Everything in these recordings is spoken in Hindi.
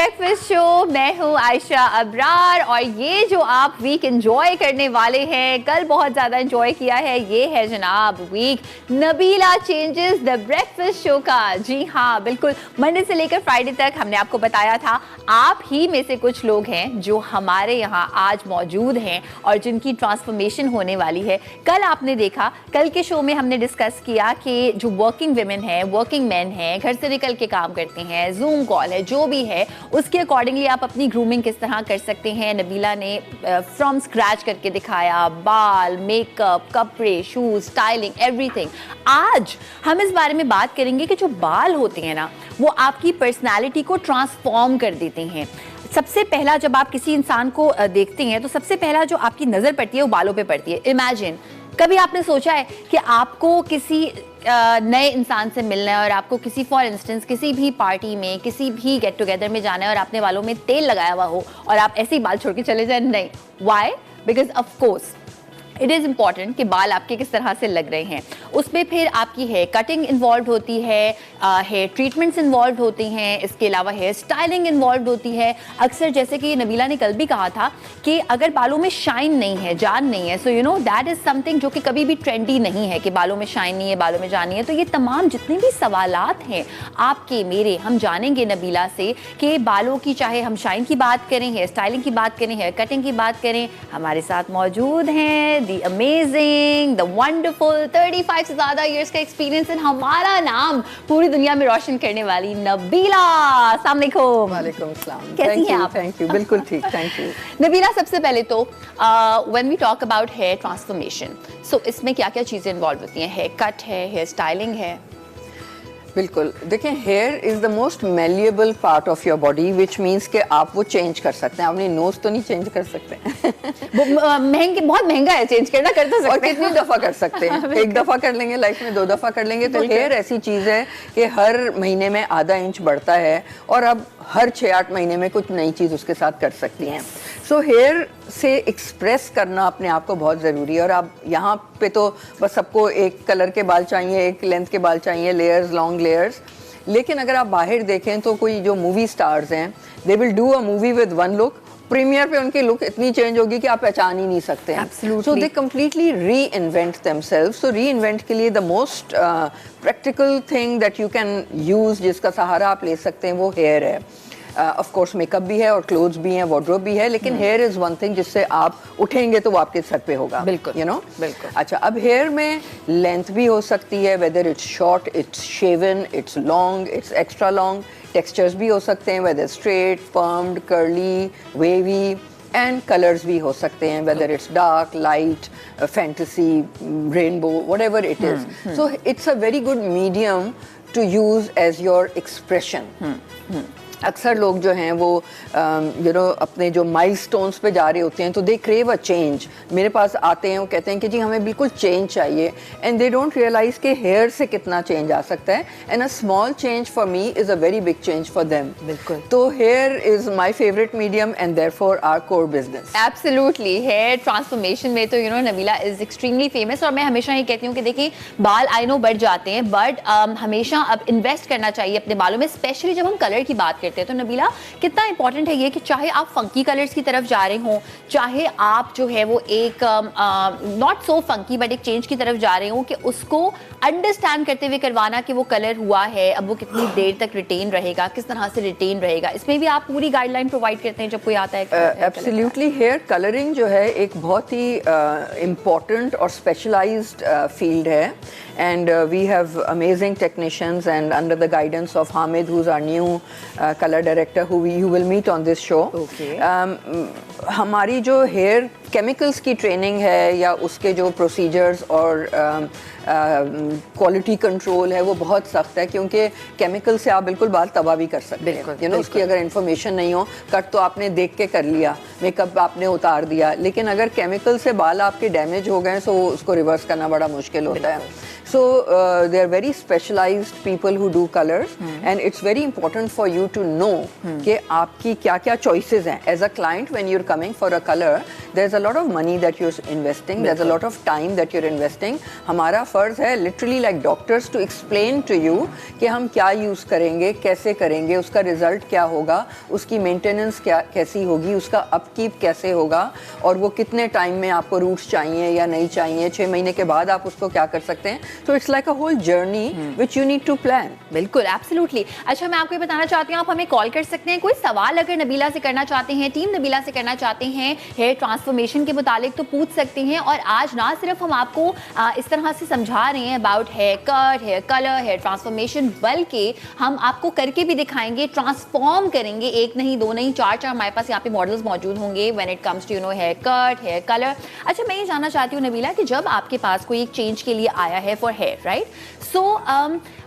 Breakfast show. मैं हूँ आयशा अब्रार और ये जो आप वीक एंजॉय करने वाले हैं, कल बहुत ज़्यादा एंजॉय किया है, ये है जनाब वीक Nabila changes the breakfast show का। जी हाँ, बिल्कुल मंडे से लेकर फ्राइडे तक हमने आपको बताया था आप ही में से कुछ लोग हैं जो हमारे यहाँ आज मौजूद हैं और जिनकी ट्रांसफॉर्मेशन होने वाली है। कल आपने देखा, कल के शो में हमने डिस्कस किया कि जो वर्किंग विमेन है, वर्किंग मैन है, घर से निकल के काम करते हैं, जूम कॉल है, जो भी है उसके अकॉर्डिंगली आप अपनी ग्रूमिंग किस तरह कर सकते हैं। नबीला ने फ्रॉम स्क्रैच करके दिखाया, बाल, मेकअप, कपड़े, शूज, स्टाइलिंग, एवरीथिंग। आज हम इस बारे में बात करेंगे कि जो बाल होते हैं ना, वो आपकी पर्सनैलिटी को ट्रांसफॉर्म कर देते हैं। सबसे पहला जब आप किसी इंसान को देखते हैं तो सबसे पहला जो आपकी नज़र पड़ती है वो बालों पे पड़ती है। इमेजिन, कभी आपने सोचा है कि आपको किसी नए इंसान से मिलना है और आपको किसी फॉर इंस्टेंस किसी भी पार्टी में, किसी भी गेट टुगेदर में जाना है और आपने बालों में तेल लगाया हुआ हो और आप ऐसे ही बाल छोड़ के चले जाए? नहीं। Why? Because of course it is important कि बाल आपके किस तरह से लग रहे हैं। उसमें फिर आपकी हेयर कटिंग इन्वॉल्व होती है, हेयर ट्रीटमेंट्स इन्वॉल्व होती हैं, इसके अलावा हेयर स्टाइलिंग इन्वॉल्व होती है। अक्सर जैसे कि नबीला ने कल भी कहा था कि अगर बालों में शाइन नहीं है, जान नहीं है, so you know that is something जो कि कभी भी ट्रेंडी नहीं है कि बालों में शाइन नहीं है, बालों में जान नहीं है। तो ये तमाम जितने भी सवालात हैं आपके मेरे, हम जानेंगे नबीला से कि बालों की, चाहे हम शाइन की बात करें, हेयर स्टाइलिंग की बात करें, हेयर कटिंग की बात करें। हमारे साथ मौजूद हैं The amazing, the wonderful, 35 से ज़्यादा years का एक्सपीरियंस है, हमारा नाम पूरी दुनिया में रोशन करने वाली नबीला। अस्सलाम वालेकुम। वालेकुम सलाम। कैसी हैं आप? थैंक यू, बिल्कुल ठीक, थैंक यू। नबीला, सबसे पहले तो when we talk about hair transformation, so इसमें क्या क्या चीज़ें इन्वॉल्व होती हैं? हेयर कट है, हेयर स्टाइलिंग है। बिल्कुल, देखें, here is the most malleable part of your body, which means कि आप वो चेंज कर सकते हैं। अपनी नोज तो नहीं चेंज कर सकते वो बहुत महंगा है चेंज करना, कर तो सकते हैं। और कितनी दफ़ा कर सकते हैं? एक दफ़ा कर लेंगे लाइफ में, 2 दफ़ा कर लेंगे। तो हेयर ऐसी चीज़ है कि हर महीने में आधा इंच बढ़ता है और अब हर 6-8 महीने में कुछ नई चीज़ उसके साथ कर सकती हैं। सो हेयर से एक्सप्रेस करना अपने आप को बहुत ज़रूरी है। और आप यहाँ पे तो बस सबको एक कलर के बाल चाहिए, एक लेंथ के बाल चाहिए, लेयर्स, लॉन्ग लेयर्स। लेकिन अगर आप बाहर देखें तो कोई जो मूवी स्टार्स हैं, they will do a movie with one look, premiere पे उनकी लुक इतनी चेंज होगी कि आप पहचान ही नहीं सकते हैं। सो दे कम्प्लीटली री इन्वेंट देमसेल्व्स। तो री इन्वेंट के लिए the most practical thing that you can use, जिसका सहारा आप ले सकते हैं, वो हेयर है। ऑफ कोर्स मेकअप भी है और क्लोथ्स भी हैं, वार्डरोब भी है, लेकिन हेयर इज़ वन थिंग जिससे आप उठेंगे तो वो आपके सर पे होगा। बिल्कुल, यू नो, बिल्कुल। अच्छा, अब हेयर में लेंथ भी हो सकती है, whether it's short, it's shaven, it's long, it's extra long. Textures भी हो सकते हैं, whether straight, permed, curly, wavy, and colours भी हो सकते हैं, whether it's dark, light, fantasy, rainbow, whatever it is. So it's a very good medium to use as your expression. अक्सर लोग जो हैं वो यू नो अपने जो माइलस्टोन्स पे जा रहे होते हैं तो दे क्रेव अ चेंज। मेरे पास आते हैं, वो कहते हैं कि जी हमें बिल्कुल चेंज चाहिए, एंड दे डोंट रियलाइज कि हेयर से कितना चेंज आ सकता है। And a small change for me is a very big change for them. बिल्कुल। तो hair is my favourite medium and therefore our core business. Absolutely, hair transformation में तो you know Nabila is extremely famous. और मैं हमेशा ये कहती हूँ कि देखिए, बाल आई नो बढ़ जाते हैं, बट हमेशा अब इन्वेस्ट करना चाहिए अपने बालों में, स्पेशली जब हम कलर की बात करते हैं। तो नबीला, कितना इंपॉर्टेंट है ये कि चाहे आप फंकी कलर्स की तरफ जा रहे हो, चाहे आप जो है वो एक नॉट सो फंकी बट एक चेंज की तरफ जा रहे हो, कि उसको अंडरस्टैंड करते हुए करवाना कि वो कलर हुआ है, अब वो कितनी देर तक रिटेन रहेगा, किस तरह से रिटेन रहेगा, इसमें भी आप पूरी गाइडलाइन प्रोवाइड करते हैं जब कोई आता है। एब्सोल्युटली, हेयर कलरिंग जो है एक बहुत ही इम्पॉर्टेंट और स्पेशलाइज्ड फील्ड है, and we have amazing technicians, and under the guidance of Hamid, who's our new color director, who you will meet on this show. Okay. हमारी जो हेयर केमिकल्स की ट्रेनिंग है या उसके जो प्रोसीजर्स और क्वालिटी कंट्रोल है वो बहुत सख्त है, क्योंकि केमिकल से आप बिल्कुल बाल तबाह भी कर सकते हैं। यू नो, उसकी अगर इन्फॉर्मेशन नहीं हो, कट तो आपने देख के कर लिया, मेकअप आपने उतार दिया, लेकिन अगर केमिकल से बाल आपके डैमेज हो गए तो उसको रिवर्स करना बड़ा मुश्किल होता है। So they are very specialized people who do colors, and it's very important for you to know कि आपकी क्या क्या choices हैं as a client when you're coming for a color, there's a lot of money that you're investing, there's a lot of time that you're investing. हमारा फर्ज है literally like doctors to explain to you कि हम क्या यूज़ करेंगे, कैसे करेंगे, उसका रिजल्ट क्या होगा, उसकी मेंटेनेंस क्या कैसी होगी, उसका अपकीप कैसे होगा, और वो कितने टाइम में आपको रूट्स चाहिए या नहीं चाहिए, 6 महीने के बाद आप उसको क्या कर सकते हैं. तो it's like a whole journey which you need to plan. बिल्कुल, एब्सोल्युटली. अच्छा, मैं आपको ये बताना चाहती हूँ, आप हमें कॉल कर सकते हैं. कोई सवाल अगर नबीला से करना चाहते हैं, टीम नबीला से करना चाहते हैं हेयर ट्रांसफॉर्मेशन के मुतालिक, तो पूछ सकते हैं. और आज ना सिर्फ हम आपको इस तरह से समझा रहे हैं about haircut, hair colour, hair transformation, बल्कि हम आपको करके भी दिखाएंगे, ट्रांसफॉर्म करेंगे. एक नहीं, दो नहीं, चार हमारे पास यहाँ पे मॉडल्स मौजूद होंगे when it comes to haircut, hair colour. अच्छा, मैं ये जानना चाहती हूँ नबीला कि जब आपके पास कोई एक चेंज के लिए आया है फॉर हेयर, राइट, सो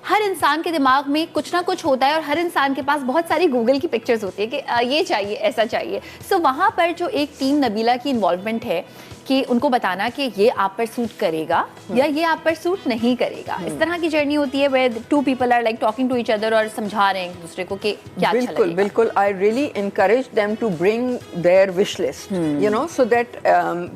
हर इंसान के दिमाग में कुछ ना कुछ होता है और हर इंसान के पास बहुत सारी गूगल की पिक्चर्स होती है कि ये चाहिए, ऐसा चाहिए. सो वहाँ पर जो एक टीम नबीला की इन्वॉल्वमेंट है कि उनको बताना कि ये आप पर सूट करेगा या ये आप पर सूट नहीं करेगा, इस तरह की जर्नी होती है where two people are like talking to each other और समझा रहे हैं एक दूसरे को कि क्या अच्छा लगेगा. बिल्कुल. I really encourage them to bring their wish list, you know, so that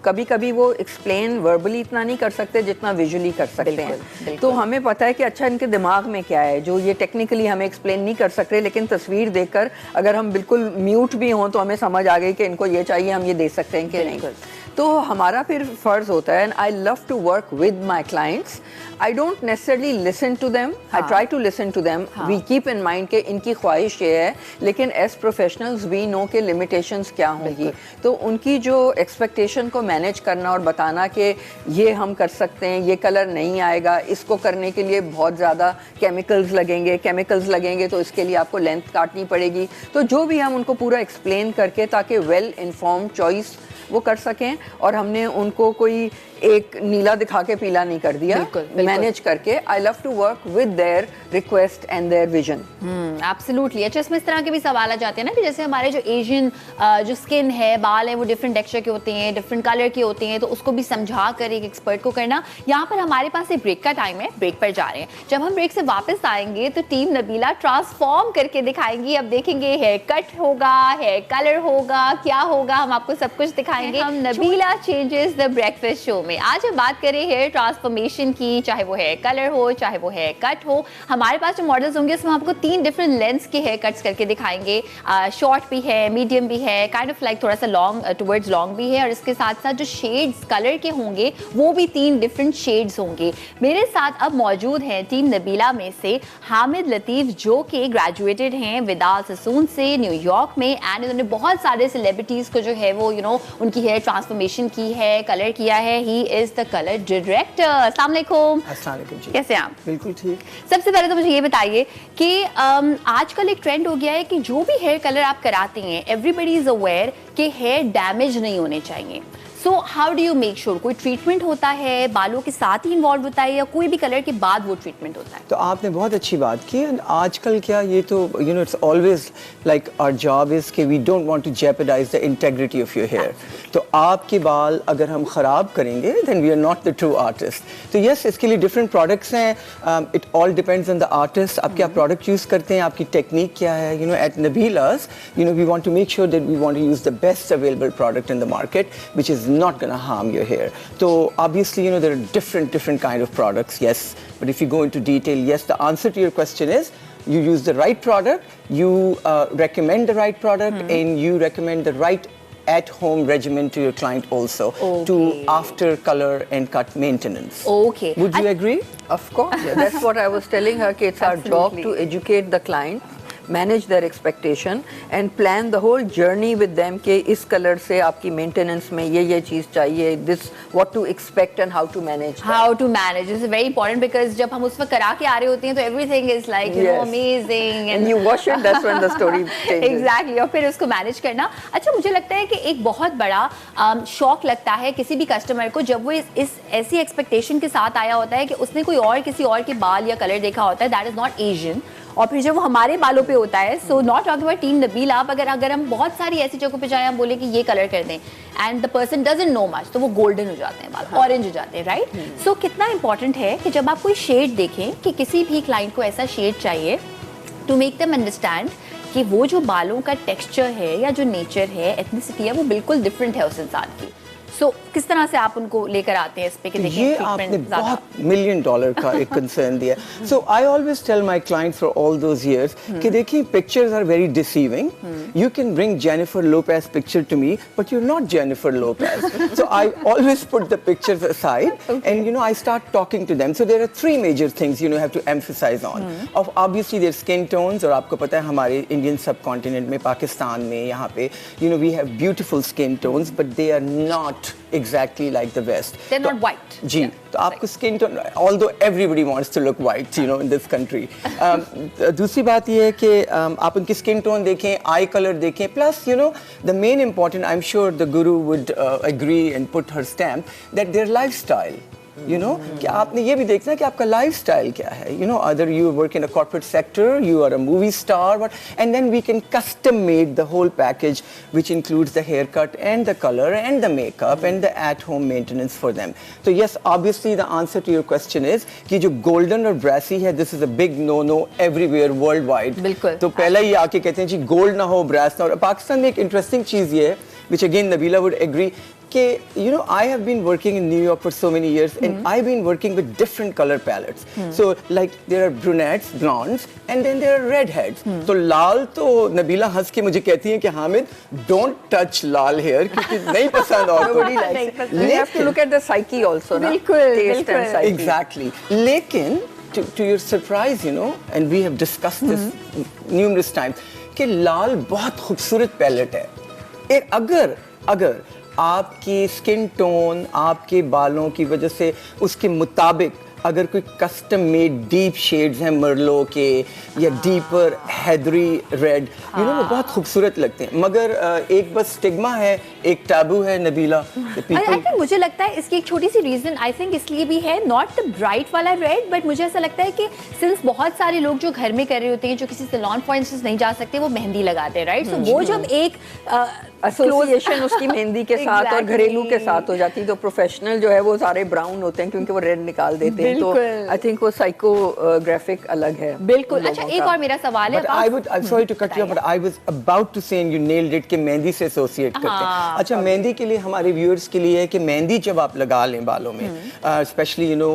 कभी-कभी वो explain verbally इतना नहीं कर सकते जितना visually कर सकते हैं. तो हमें पता है कि अच्छा इनके दिमाग में क्या है जो ये टेक्निकली हमें एक्सप्लेन नहीं कर सकते, लेकिन तस्वीर देखकर अगर हम बिल्कुल म्यूट भी हों तो हमें समझ आ गई कि इनको ये चाहिए, हम ये दे सकते हैं कि नहीं. तो हमारा फिर फ़र्ज़ होता है, and I love to work with my clients. I don't necessarily listen to them, I try to listen to them. We keep in mind कि इनकी ख्वाहिश ये है, लेकिन एज प्रोफेशनल्स वी नो के लिमिटेशंस क्या होंगी. तो उनकी जो एक्सपेक्टेशन को मैनेज करना और बताना कि ये हम कर सकते हैं, ये कलर नहीं आएगा, इसको करने के लिए बहुत ज़्यादा केमिकल्स लगेंगे तो इसके लिए आपको लेंथ काटनी पड़ेगी. तो जो भी हम उनको पूरा एक्सप्लेन करके ताकि वेल इन्फॉर्म्ड चॉइस वो कर सकें, और हमने उनको कोई एक नीला दिखा के पीला नहीं कर दिया. मैनेज करके I love to work with their request and their vision. Absolutely. अच्छा, इसमें इस तरह के भी सवाल आ जाते हैं ना कि जैसे हमारे जो एशियन जो स्किन है, बाल है, वो डिफरेंट टेक्सचर के होते हैं, डिफरेंट कलर के होते हैं, तो उसको भी समझा कर एक एक्सपर्ट को करना. यहाँ पर हमारे पास एक ब्रेक का टाइम है, ब्रेक पर जा रहे हैं. जब हम ब्रेक से वापस आएंगे तो टीम नबीला ट्रांसफॉर्म करके दिखाएंगी. अब देखेंगे हेयर कट होगा, हेयर कलर होगा, क्या होगा, हम आपको सब कुछ दिखाएंगे. हम Nabila changes the breakfast show में आज हम बात करें हेयर ट्रांसफॉर्मेशन की, चाहे वो हेयर कलर हो, चाहे वो हेयर कट हो. हमारे पास जो मॉडल्स होंगे उसमें आपको 3 डिफरेंट लेंथ्स के हेयर कट्स करके दिखाएंगे. शॉर्ट भी है, मीडियम भी है, काइंड ऑफ लाइक थोड़ा सा लॉन्ग टुवर्ड्स लॉन्ग भी है, और इसके साथ साथ जो शेड्स कलर के होंगे वो भी 3 डिफरेंट शेड्स होंगे. मेरे साथ अब मौजूद हैं टीम नबीला में से हामिद लतीफ़, जो कि ग्रेजुएटेड हैं विदाल ससून से न्यूयॉर्क में, एंड इन्होंने बहुत सारे सेलिब्रिटीज़ को जो है वो उनकी हेयर ट्रांसफॉर्मेशन की है, कलर किया है. He is the colour director. अस्सलाम वालेकुम. अस्सलाम वालेकुम जी. कैसे हैं आप? बिल्कुल ठीक. सबसे पहले तो मुझे ये बताइए कि आजकल एक ट्रेंड हो गया है कि जो भी हेयर कलर आप कराते हैं, एवरीबडी इज अवेयर कि हेयर डैमेज नहीं होने चाहिए. So how do you make sure? कोई ट्रीटमेंट होता है, बालों के साथ ही इन्वॉल्व होता है, या कोई भी कलर के बाद वो ट्रीटमेंट होता है? तो आपने बहुत अच्छी बात की. आजकल क्या ये तो it's always like our job is कि we don't want to jeopardize the integrity of your hair. तो आपके बाल अगर हम ख़राब करेंगे then we are not the true artist. तो यस, इसके लिए डिफरेंट प्रोडक्ट्स हैं. It all depends on the artist. आप क्या प्रोडक्ट यूज़ करते हैं, आपकी टेक्निक क्या है. At Nabila's we want to make sure that we want to use the best available product in the market which is not going to harm your hair. So obviously, there are different kind of products, yes. But if you go into detail, yes, the answer to your question is you use the right product, you recommend the right product, and you recommend the right at-home regimen to your client also. Okay. To after color and cut maintenance. Okay. Would you agree? Of course. That's what I was telling her, कि it's our job to educate the client, manage their expectation and plan the whole journey with them कि इस कलर से आपकी मेंटेनेंस में ये चीज़ चाहिए, this what to expect and how to manage. How to manage is very important because जब हम उस वक्त करा के आ रहे होते हैं तो everything is like amazing and you wash it, that's when the story changes. Exactly. और फिर उसको मैनेज करना. अच्छा, मुझे लगता है कि एक बहुत बड़ा शॉक लगता है किसी भी कस्टमर को जब वो इस ऐसी एक्सपेक्टेशन के साथ आया होता है कि उसने कोई और किसी और के बाल या कलर देखा होता है, दैट इज नॉट एशियन, और फिर जब वो हमारे बालों पे होता है. So not talking about team Nabila, आप अगर हम बहुत सारी ऐसी जगहों पे जाएं, हम बोले कि ये कलर कर दें and the person doesn't know much, तो वो गोल्डन हो जाते हैं बाल, ऑरेंज हो जाते हैं, राइट? सो कितना इंपॉर्टेंट है कि जब आप कोई शेड देखें कि किसी भी क्लाइंट को ऐसा शेड चाहिए टू मेक देम अंडरस्टैंड कि वो जो बालों का टेक्सचर है या जो नेचर है, एथनिसिटी है, वो बिल्कुल डिफरेंट है उस इंसान की। सो किस तरह से आप उनको लेकर आते हैं इस पे कि देखिए ये आपने बहुत $1 million का एक कंसर्न दिया। So I always tell my clients for all those years कि देखिए pictures are very deceiving. You can bring Jennifer Lopez picture to me but you are not Jennifer Lopez. So I always put the pictures aside and you know I start talking to them. So there are 3 major things you know have to emphasize on. Of obviously their skin tones, और आपको पता है हमारे इंडियन सब कॉन्टिनेंट में, पाकिस्तान में, यहाँ पे you know we have beautiful skin tones but they are not exactly like the West. They're not white. जी, तो आपको skin tone, although everybody wants to look white, you know, in this country. दूसरी बात ये है कि आप उनकी स्किन टोन देखें, आई कलर देखें, plus you know the main important, I'm sure the guru would agree and put her stamp that their lifestyle. You know, कि आपने ये भी देखना है कि आपका lifestyle क्या है. You know, either you work in a corporate sector, you are a movie star, and then we can custom made the whole package, which includes the haircut and the color and the makeup and the at-home maintenance for them. So yes, obviously the answer to your question is कि जो golden और brassy है, this is a big no-no everywhere worldwide. बिल्कुल. तो पहला ही आके कहते हैं जी gold ना हो, brass ना हो. पाकिस्तान में एक interesting चीज़ ये है, which again Nabila would agree. You know, I have been working in New York for so many years, and I've been working with different color palettes. So, like, there are brunettes, blondes, and then there are redheads. So, लाल तो नबीला हंस के मुझे कहती है कि Hamid, don't touch Lal hair क्योंकि नहीं पसंद और Nobody likes it. You have to look at the psyche also, ना? बिल्कुल, Taste and psyche. Exactly. लेकिन to your surprise, you know, and we have discussed this numerous times, कि लाल बहुत खूबसूरत पैलेट है। अगर आपकी स्किन टोन, आपके बालों की वजह से उसके मुताबिक अगर कोई कस्टम मेड डीप शेड्स हैं मर्लो के या डीपर हैदरी रेड, यू नो, वो बहुत खूबसूरत लगते हैं। मगर एक बस स्टिग्मा है, एक टैबू है नबीला। मुझे लगता है इसकी एक छोटी सी रीजन आई थिंक इसलिए भी है, नॉट द ब्राइट वाला रेड, बट मुझे ऐसा लगता है कि सिंस बहुत सारे लोग जो घर में कर रहे होते हैं, जो किसी सैलून फॉर इंस्टेंस नहीं जा सकते, वो मेहंदी लगाते हैं, राइट? सो वो जब एक एसोसिएशन उसकी मेहंदी के साथ और घरेलू के साथ हो जाती है, तो प्रोफेशनल जो है वो सारे ब्राउन होते हैं क्योंकि वो रेड निकाल देते हैं। तो आई थिंक वो साइकोग्राफिक अलग है। बिल्कुल। अच्छा, एक और मेरा सवाल है, I'm sorry to cut you off, but I was about to say and you nailed it कि मेहंदी से एसोसिएट करते हैं। अच्छा, मेहंदी के लिए हमारे व्यूअर्स के लिए है कि मेहंदी जब आप लगा लें बालों में, specially you know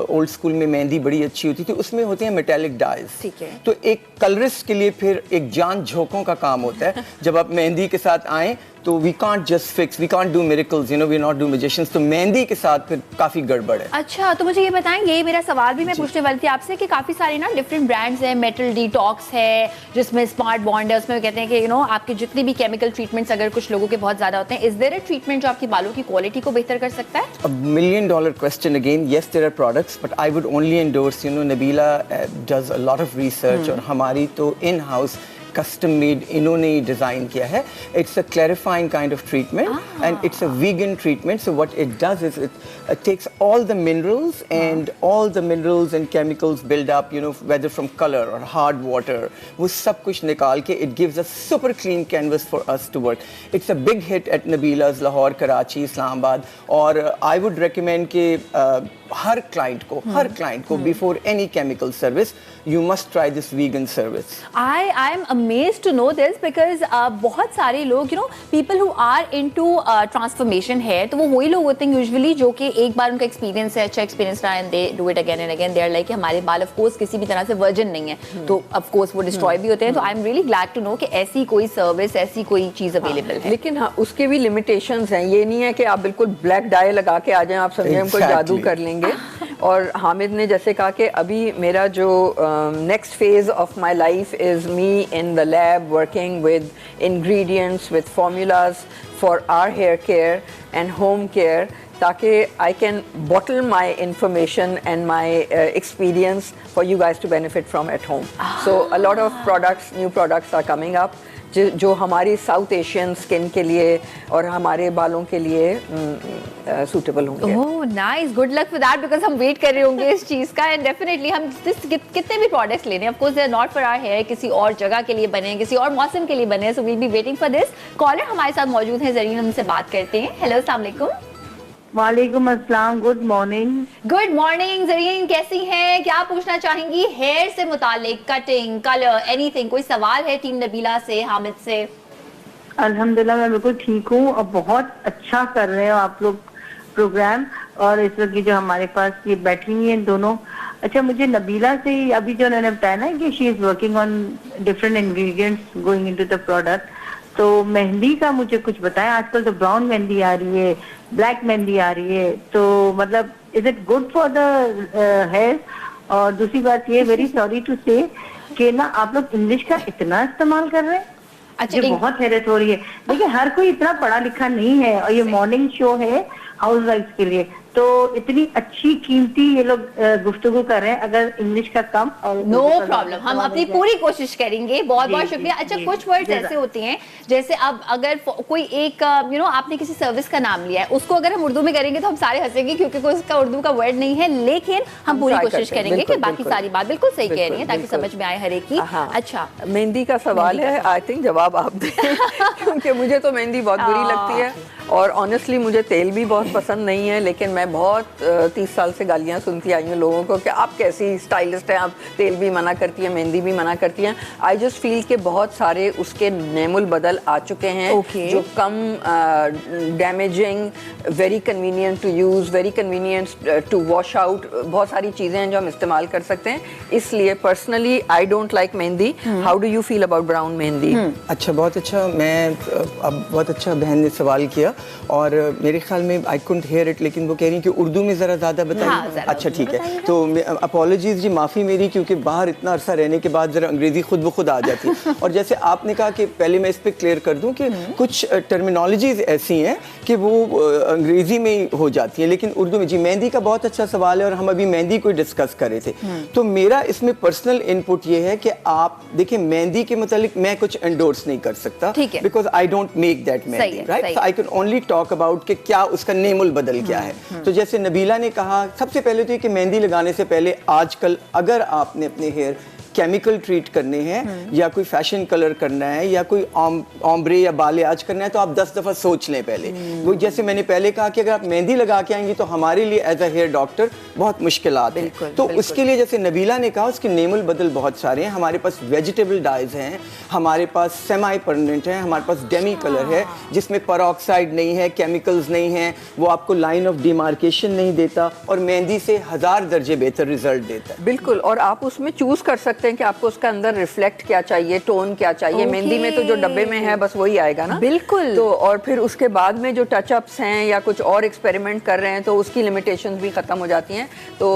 old school में मेहंदी बड़ी अच्छी होती थी, उसमें होते हैं मेटालिक डाइज। ठीक है। तो एक कलरिस्ट के लिए फिर एक जान झोंकों का काम होता है। जब आप मेहंदी के साथ आएं तो we can't just fix, we can't do miracles, you know, we not do magicians. तो मेहंदी के साथ फिर काफी गड़बड़ है। अच्छा, तो मुझे ये बताएं, ये मेरा सवाल भी मैं पूछने वाली थी आपसे कि काफी सारे ना डिफरेंट ब्रांड्स हैं, मेटल डिटॉक्स है जिसमें स्मार्ट बॉन्ड है, उसमें कहते हैं कि यू नो आपके जितने भी केमिकल ट्रीटमेंट्स अगर कुछ लोगों के बहुत ज्यादा होते हैं, इज देयर अ ट्रीटमेंट जो आपकी बालों की क्वालिटी को बेहतर कर सकता है? A $1 million question again. Yes, there are products, but I would only endorse, you know, Nabila does a lot of research और हमारी तो in-house custom made इन्होंने ही डिजाइन किया है। It's a clarifying kind of treatment and it's a vegan treatment. So what it does is it takes all the minerals and all the minerals and chemicals build up, you know, whether from color or hard water, वो सब कुछ निकाल के it gives a super clean canvas for us to work. It's a big hit at Nabila's, Lahore, Karachi, Islamabad, और I would recommend कि हर क्लाइंट को before any chemical service you must try this vegan service. I am amazed to know this because बहुत सारे लोग, you know, people who are into transformation है, तो वो वही लोग होते हैं usually जो कि एक बार उनका एक्सपीरियंस है, अच्छा एक्सपीरियंस रहा and they do it again and again. They are like हमारे बाल of course किसी भी तरह से वर्जिन नहीं है, तो of course वो डिस्ट्रॉय भी होते हैं। तो I am really glad to know कि ऐसी कोई सर्विस, ऐसी कोई चीज अवेलेबल है। लेकिन हाँ, उसके भी लिमिटेशंस हैं। ये नहीं है कि आप बिल्कुल ब्लैक डाई लगा के आ जाएं, आप समझें हम कोई जादू कर लेंगे। और हामिद ने जैसे कहा कि अभी मेरा जो next phase of my life is me in the lab working with ingredients, with formulas for our hair care and home care, ताकि I can bottle my information and my experience for you guys to benefit from at home. So a lot of products, new products are coming up जो हमारी साउथ एशियन स्किन के लिए और हमारे बालों के लिए सूटेबल होंगे। Oh nice, good luck for that, because हम वेट कर रहे होंगे इस चीज का। एंड डेफिनेटली हम कितने भी प्रोडक्ट्स लेने, of course they are not for our hair, किसी और जगह के लिए बने, किसी और मौसम के लिए बने, so we will be waiting for this. Caller हमारे साथ मौजूद हैं, जरीन, उनसे बात करते हैं। हेलो, अस्सलाम वालेकुम। वालेकुम अस्सलाम, good morning. Good morning Zareen, कैसी हैं? क्या पूछना चाहेंगी हेयर से मुतालिक, कटिंग, कलर, एनीथिंग? कोई सवाल है टीम नबीला से, हामिद से? अल्हम्दुलिल्लाह मैं बिल्कुल ठीक हूँ और बहुत अच्छा कर रहे हो आप लोग प्रोग्राम। और इस वक्त ये जो हमारे पास ये बैठी हुई हैं दोनों, अच्छा मुझे नबीला से ही अभी जो उन्होंने बताया ना कि she is working on different ingredients going into the product, तो मेहंदी का मुझे कुछ बताएं। आजकल तो ब्राउन मेहंदी आ रही है, ब्लैक मेहंदी आ रही है, तो मतलब is it good for the hair? और दूसरी बात ये, वेरी सॉरी टू से कि ना आप लोग इंग्लिश का इतना इस्तेमाल कर रहे हैं, अच्छा, मुझे बहुत हैरत हो रही है। देखिए हर कोई इतना पढ़ा लिखा नहीं है और ये मॉर्निंग शो है हाउस वाइफ के लिए, तो इतनी अच्छी कीमती ये लोग गुफ्तगू कर रहे हैं, अगर इंग्लिश का कम और नो प्रॉब्लम, हम अपनी पूरी कोशिश करेंगे। बहुत बहुत शुक्रिया। अच्छा, कुछ वर्ड्स ऐसे होते हैं जैसे अब अगर कोई एक आपने किसी सर्विस का नाम लिया है, उसको अगर हम उर्दू में करेंगे तो हम सारे हंसेंगे क्योंकि कोई उसका उर्दू का वर्ड नहीं है, लेकिन हम पूरी कोशिश करेंगे कि बाकी सारी बात बिल्कुल सही कह रही है ताकि समझ में आए हर एक की। अच्छा, मेहंदी का सवाल है, आई थिंक जवाब आप दें क्योंकि मुझे तो मेहंदी बहुत बुरी लगती है और ऑनेस्टली मुझे तेल भी बहुत पसंद नहीं है, लेकिन मैं बहुत 30 साल से गालियां सुनती आई हूँ लोगों को कि आप कैसी स्टाइलिस्ट हैं, आप तेल भी मना करती हैं, मेहंदी भी मना करती हैं। आई जस्ट फील कि बहुत सारे उसके नेमुल बदल आ चुके हैं जो कम damaging, very convenient to use, very convenient to wash out, बहुत सारी चीज़ें हैं जो हम इस्तेमाल कर सकते हैं। इसलिए personally I don't like mehndi. How do you feel about brown mehndi? अच्छा, बहुत अच्छा। मैं अब बहुत अच्छा बहन ने सवाल किया और मेरे ख्याल में आई कुडंट हियर इट, लेकिन वो कह रही हैं कि उर्दू में ज़रा ज़्यादा बताइए। हाँ, अच्छा ठीक है, तो अपॉलॉजीज जी, माफ़ी मेरी, क्योंकि बाहर इतना अरसा रहने के बाद ज़रा अंग्रेज़ी खुद ब खुद आ जाती है। और जैसे आपने कहा कि पहले मैं इस पर क्लियर कर दूं कि कुछ टर्मिनोलॉजीज ऐसी हैं कि वो अंग्रेज़ी में ही हो जाती हैं, लेकिन उर्दू में। जी, मेहंदी का बहुत अच्छा सवाल है और हम अभी मेहंदी को डिस्कस कर रहे थे। तो मेरा इसमें पर्सनल इनपुट ये है कि आप देखिए, मेहंदी के मुतालिक मैं कुछ एंडोर्स नहीं कर सकता, because I don't make that mehndi, right? I can only talk about कि क्या उसका नेमुल बदल क्या है। तो जैसे नबीला ने कहा, सबसे पहले तो ये कि मेहंदी लगाने से पहले आजकल अगर आपने अपने हेयर केमिकल ट्रीट करने हैं या कोई फैशन कलर करना है या कोई ऑम्ब्रे या बालेआज करना है, तो आप 10 दफ़ा सोच लें पहले। वो जैसे मैंने पहले कहा कि अगर आप मेहंदी लगा के आएंगी तो हमारे लिए एज अ हेयर डॉक्टर बहुत मुश्किलात हैं। तो उसके लिए जैसे नबीला ने कहा, उसके नेमुल बदल बहुत सारे हैं। हमारे पास वेजिटेबल डाइज हैं, हमारे पास सेमी परमानेंट हैं, हमारे पास डेमी कलर है जिसमें पेरोक्साइड नहीं है, केमिकल्स नहीं है, वो आपको लाइन ऑफ डिमार्केशन नहीं देता और मेहंदी से 1000 दर्जे बेहतर रिजल्ट देता है। बिल्कुल, और आप उसमें चूज कर सकते हैं कि आपको उसका अंदर रिफ्लेक्ट क्या चाहिए, टोन क्या चाहिए। मेहंदी में तो जो डब्बे में है बस वही आएगा ना। बिल्कुल। तो और फिर उसके बाद में जो टच अप्स हैं या कुछ और एक्सपेरिमेंट कर रहे हैं तो उसकी लिमिटेशंस भी खत्म हो जाती हैं। तो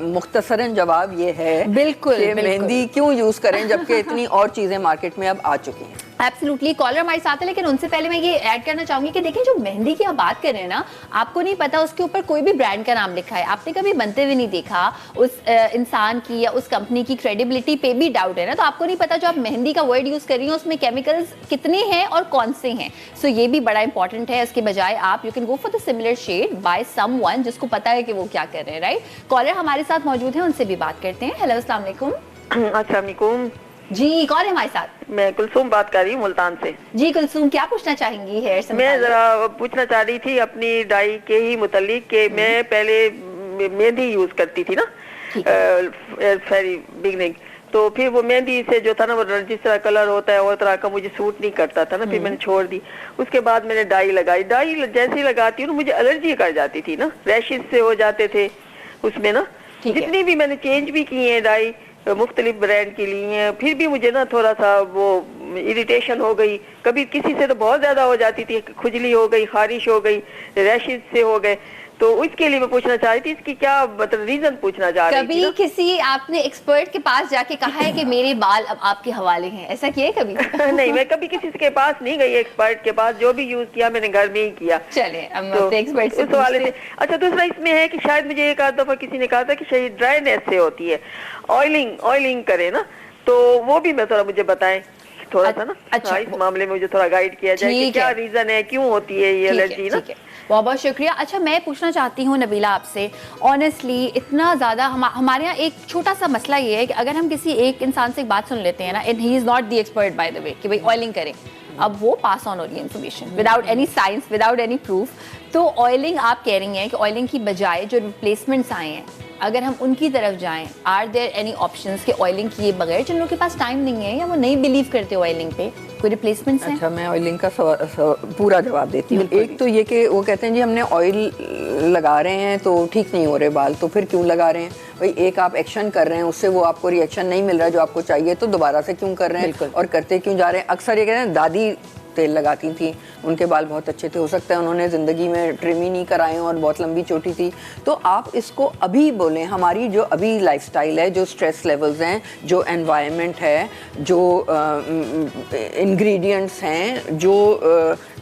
मुख्तसरन जवाब ये है बिल्कुल कि मेहंदी क्यों यूज करें जबकि इतनी और चीजें मार्केट में अब आ चुकी हैं। एब्सोल्युटली। कॉलर हमारे साथ है, लेकिन उनसे पहले मैं ये ऐड करना चाहूंगी कि देखिए, जो मेहंदी की आप बात कर रहे हैं ना, आपको नहीं पता उसके ऊपर कोई भी ब्रांड का नाम लिखा है, आपने कभी बनते हुए नहीं देखा, उस इंसान की या उस कंपनी की क्रेडिबिलिटी पे भी डाउट है ना, तो आपको नहीं पता जो आप मेहंदी का वर्ड यूज कर रही हो उसमें केमिकल्स कितने हैं और कौन से हैं। सो ये भी बड़ा इंपॉर्टेंट है। इसके बजाय आप you can go for the similar shade by someone जिसको पता है कि वो क्या कर रहे हैं, राइट? कॉलर हमारे साथ मौजूद है, उनसे भी बात करते हैं। हेलो, अस्सलाम वालेकुम। अस्सलाम वालेकुम जी, कौन है हमारे साथ? मैं कुलसूम बात कर रही हूँ मुल्तान से। जी कुलसूम, क्या पूछना चाहेंगी हेयर से? मैं जरा पूछना चाह रही थी अपनी डाई के ही मुतालिक कि मैं पहले मेहंदी यूज करती थी ना, वेरी बिगनिंग, तो फिर वो मेहंदी से जो था ना, वो जिस तरह कलर होता है और तरह का मुझे सूट नहीं करता था ना, फिर मैंने छोड़ दी। उसके बाद मैंने डाई लगाई। डाई जैसे ही लगाती हूँ मुझे एलर्जी कर जाती थी ना, रैशेस से हो जाते थे उसमें ना। जितनी भी मैंने चेंज भी की है डाई मुख्तलिफ ब्रांड की ली हैं, फिर भी मुझे ना थोड़ा सा वो इरिटेशन हो गई। कभी किसी से तो बहुत ज्यादा हो जाती थी, खुजली हो गई, खारिश हो गई, रैशेस से हो गए। तो उसके लिए मैं पूछना चाह रही थी, इसकी क्या मतलब रीजन पूछना चाह रही थी। कभी किसी आपने एक्सपर्ट के पास जाके कहा है कि मेरे बाल अब आपके हवाले हैं, ऐसा किया है कभी? नहीं, मैं कभी किसी के पास नहीं गई एक्सपर्ट के पास, जो भी यूज किया मैंने घर में ही किया। चले हम अपने एक्सपर्ट से उस वाले से। अच्छा, दूसरा इसमें है कि शायद मुझे एक आध दफा किसी ने कहा था कि शायद ड्राईनेस से होती है, ऑयलिंग करे ना, तो वो भी मैं थोड़ा मुझे बताएं थोड़ा सा ना। अच्छा, इस मामले में मुझे थोड़ा गाइड किया जाए कि क्या रीजन है, क्यों होती है ये एलर्जी ना। बहुत बहुत शुक्रिया। अच्छा, मैं पूछना चाहती हूँ नबीला आपसे, ऑनेस्टली इतना ज़्यादा हमारे यहाँ एक छोटा सा मसला ये है कि अगर हम किसी एक इंसान से एक बात सुन लेते हैं ना, and he is not the expert by the way कि भाई ऑयलिंग करें, अब वो पास ऑन हो रही है information without any science, without any proof. तो ऑयलिंग आप कह रही हैं कि ऑयलिंग की बजाय जो रिप्लेसमेंट्स आए हैं, अगर हम उनकी तरफ जाएं, आर देयर एनी ऑप्शंस कि ऑयलिंग किए बगैर जिन लोगों के पास टाइम नहीं है या वो नहीं बिलीव करते ऑयलिंग पे, कोई रिप्लेसमेंट्स हैं? अच्छा, मैं ऑयलिंग का पूरा जवाब देती हूँ। एक तो ये कि वो कहते हैं जी हमने ऑयल लगा रहे हैं तो ठीक नहीं हो रहे बाल, तो फिर क्यों लगा रहे हैं भाई? एक आप एक्शन कर रहे हैं, उससे वो आपको रिएक्शन नहीं मिल रहा जो आपको चाहिए, तो दोबारा से क्यों कर रहे हैं और करते क्यों जा रहे हैं? अक्सर ये कहते हैं दादी तेल लगाती थी, उनके बाल बहुत अच्छे थे, हो सकता है उन्होंने ज़िंदगी में ट्रिम ही नहीं कराए और बहुत लंबी चोटी थी। तो आप इसको अभी बोलें, हमारी जो अभी लाइफस्टाइल है, जो स्ट्रेस लेवल्स हैं, जो एनवायरनमेंट है, जो इंग्रेडिएंट्स हैं, जो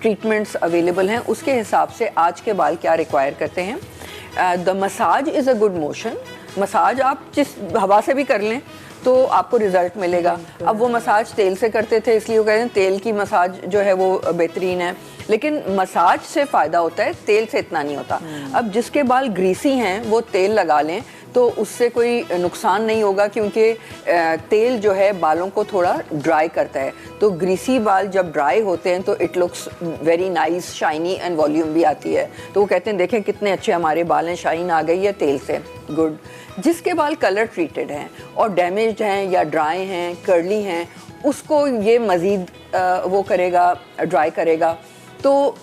ट्रीटमेंट्स अवेलेबल हैं, उसके हिसाब से आज के बाल क्या रिक्वायर करते हैं। The massage is a good motion. Massage आप जिस हवा से भी कर लें तो आपको रिजल्ट मिलेगा। अब वो मसाज तेल से करते थे, इसलिए वो कहते हैं तेल की मसाज जो है वो बेहतरीन है, लेकिन मसाज से फ़ायदा होता है, तेल से इतना नहीं होता। अब जिसके बाल ग्रीसी हैं वो तेल लगा लें तो उससे कोई नुकसान नहीं होगा, क्योंकि तेल जो है बालों को थोड़ा ड्राई करता है। तो ग्रीसी बाल जब ड्राई होते हैं तो it looks very nice, shiny and volume भी आती है। तो वो कहते हैं देखें कितने अच्छे हमारे बाल हैं, शाइन आ गई है तेल से, गुड। जिसके बाल कलर ट्रीटेड हैं और डैमेज्ड हैं या ड्राई हैं, कर्ली हैं, उसको ये मज़ीद वो करेगा, ड्राई करेगा। तो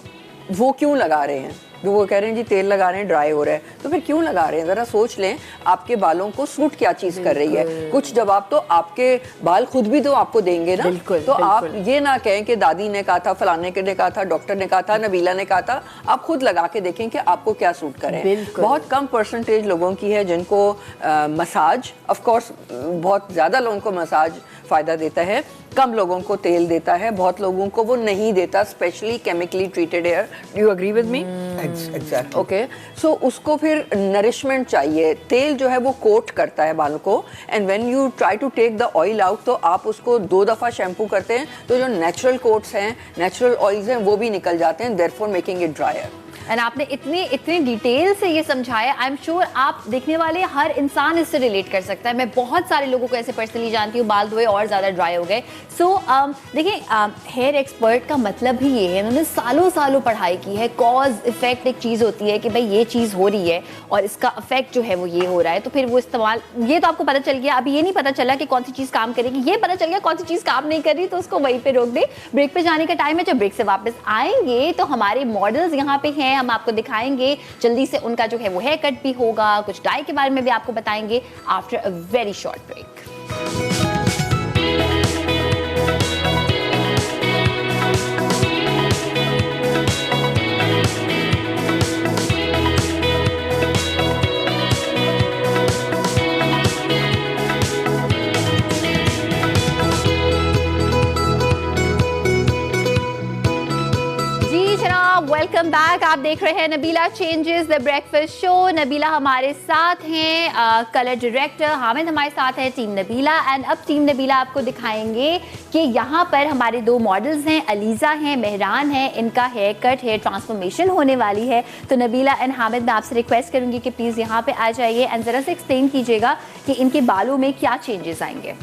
वो क्यों लगा रहे हैं? जो वो कह रहे हैं जी तेल लगा रहे हैं ड्राई हो रहा है, तो फिर क्यों लगा रहे हैं? ज़रा सोच लें आपके बालों को सूट क्या चीज़ कर रही है। कुछ जवाब तो आपके बाल खुद भी तो आपको देंगे ना। तो आप ये ना कहें कि दादी ने कहा था, फलाने ने कहा था, डॉक्टर ने कहा था, नबीला ने कहा था। आप खुद लगा के देखें कि आपको क्या सूट करें। बहुत कम परसेंटेज लोगों की है जिनको मसाज, ऑफ कोर्स बहुत ज़्यादा लोगों को मसाज फ़ायदा देता है, कम लोगों को तेल देता है, बहुत लोगों को वो नहीं देता, specially chemically treated hair. Do you agree with me? Exactly. Okay, so उसको फिर नरिशमेंट चाहिए। तेल जो है वो कोट करता है बालों को, and when you try to take the oil out तो आप उसको 2 दफ़ा शैम्पू करते हैं तो जो नेचुरल कोट्स हैं, नेचुरल ऑयल्स हैं, वो भी निकल जाते हैं, therefore making it dryer. And आपने इतनी डिटेल से ये समझाया, आई एम श्योर आप देखने वाले हर इंसान इससे रिलेट कर सकता है। मैं बहुत सारे लोगों को ऐसे पर्सनली जानती हूँ, बाल धोए और ज़्यादा ड्राई हो गए। सो देखिए, हेयर एक्सपर्ट का मतलब भी ये है, उन्होंने सालों सालों पढ़ाई की है। कॉज इफेक्ट एक चीज़ होती है कि भाई ये चीज़ हो रही है और इसका इफेक्ट जो है वो ये हो रहा है, तो फिर वो इस्तेमाल, ये तो आपको पता चल गया। अभी ये नहीं पता चला कि कौन सी चीज़ काम करेगी, ये पता चल गया कौन सी चीज़ काम नहीं कर रही, तो उसको वहीं पर रोक दे। ब्रेक पे जाने का टाइम है। जब ब्रेक से वापस आएंगे तो हमारे मॉडल्स यहाँ पे हैं, हम आपको दिखाएंगे जल्दी से। उनका जो है वो हेयर कट भी होगा, कुछ डाई के बारे में भी आपको बताएंगे after a very short break. Welcome back. आप देख रहे हैं Nabila changes the breakfast show. Nabila हमारे साथ हैं, कलर डायरेक्टर हामिद हमारे साथ है, टीम नबीला। एंड अब टीम नबीला आपको दिखाएंगे कि यहाँ पर हमारे 2 मॉडल्स हैं, अलीज़ा हैं, मेहरान हैं। इनका हेयर कट, हेयर ट्रांसफॉर्मेशन होने वाली है। तो नबीला एंड हामिद, मैं आपसे रिक्वेस्ट करूँगी कि प्लीज़ यहाँ पे आ जाइए एंड ज़रा से एक्सप्लेन कीजिएगा कि इनके बालों में क्या चेंजेस आएंगे।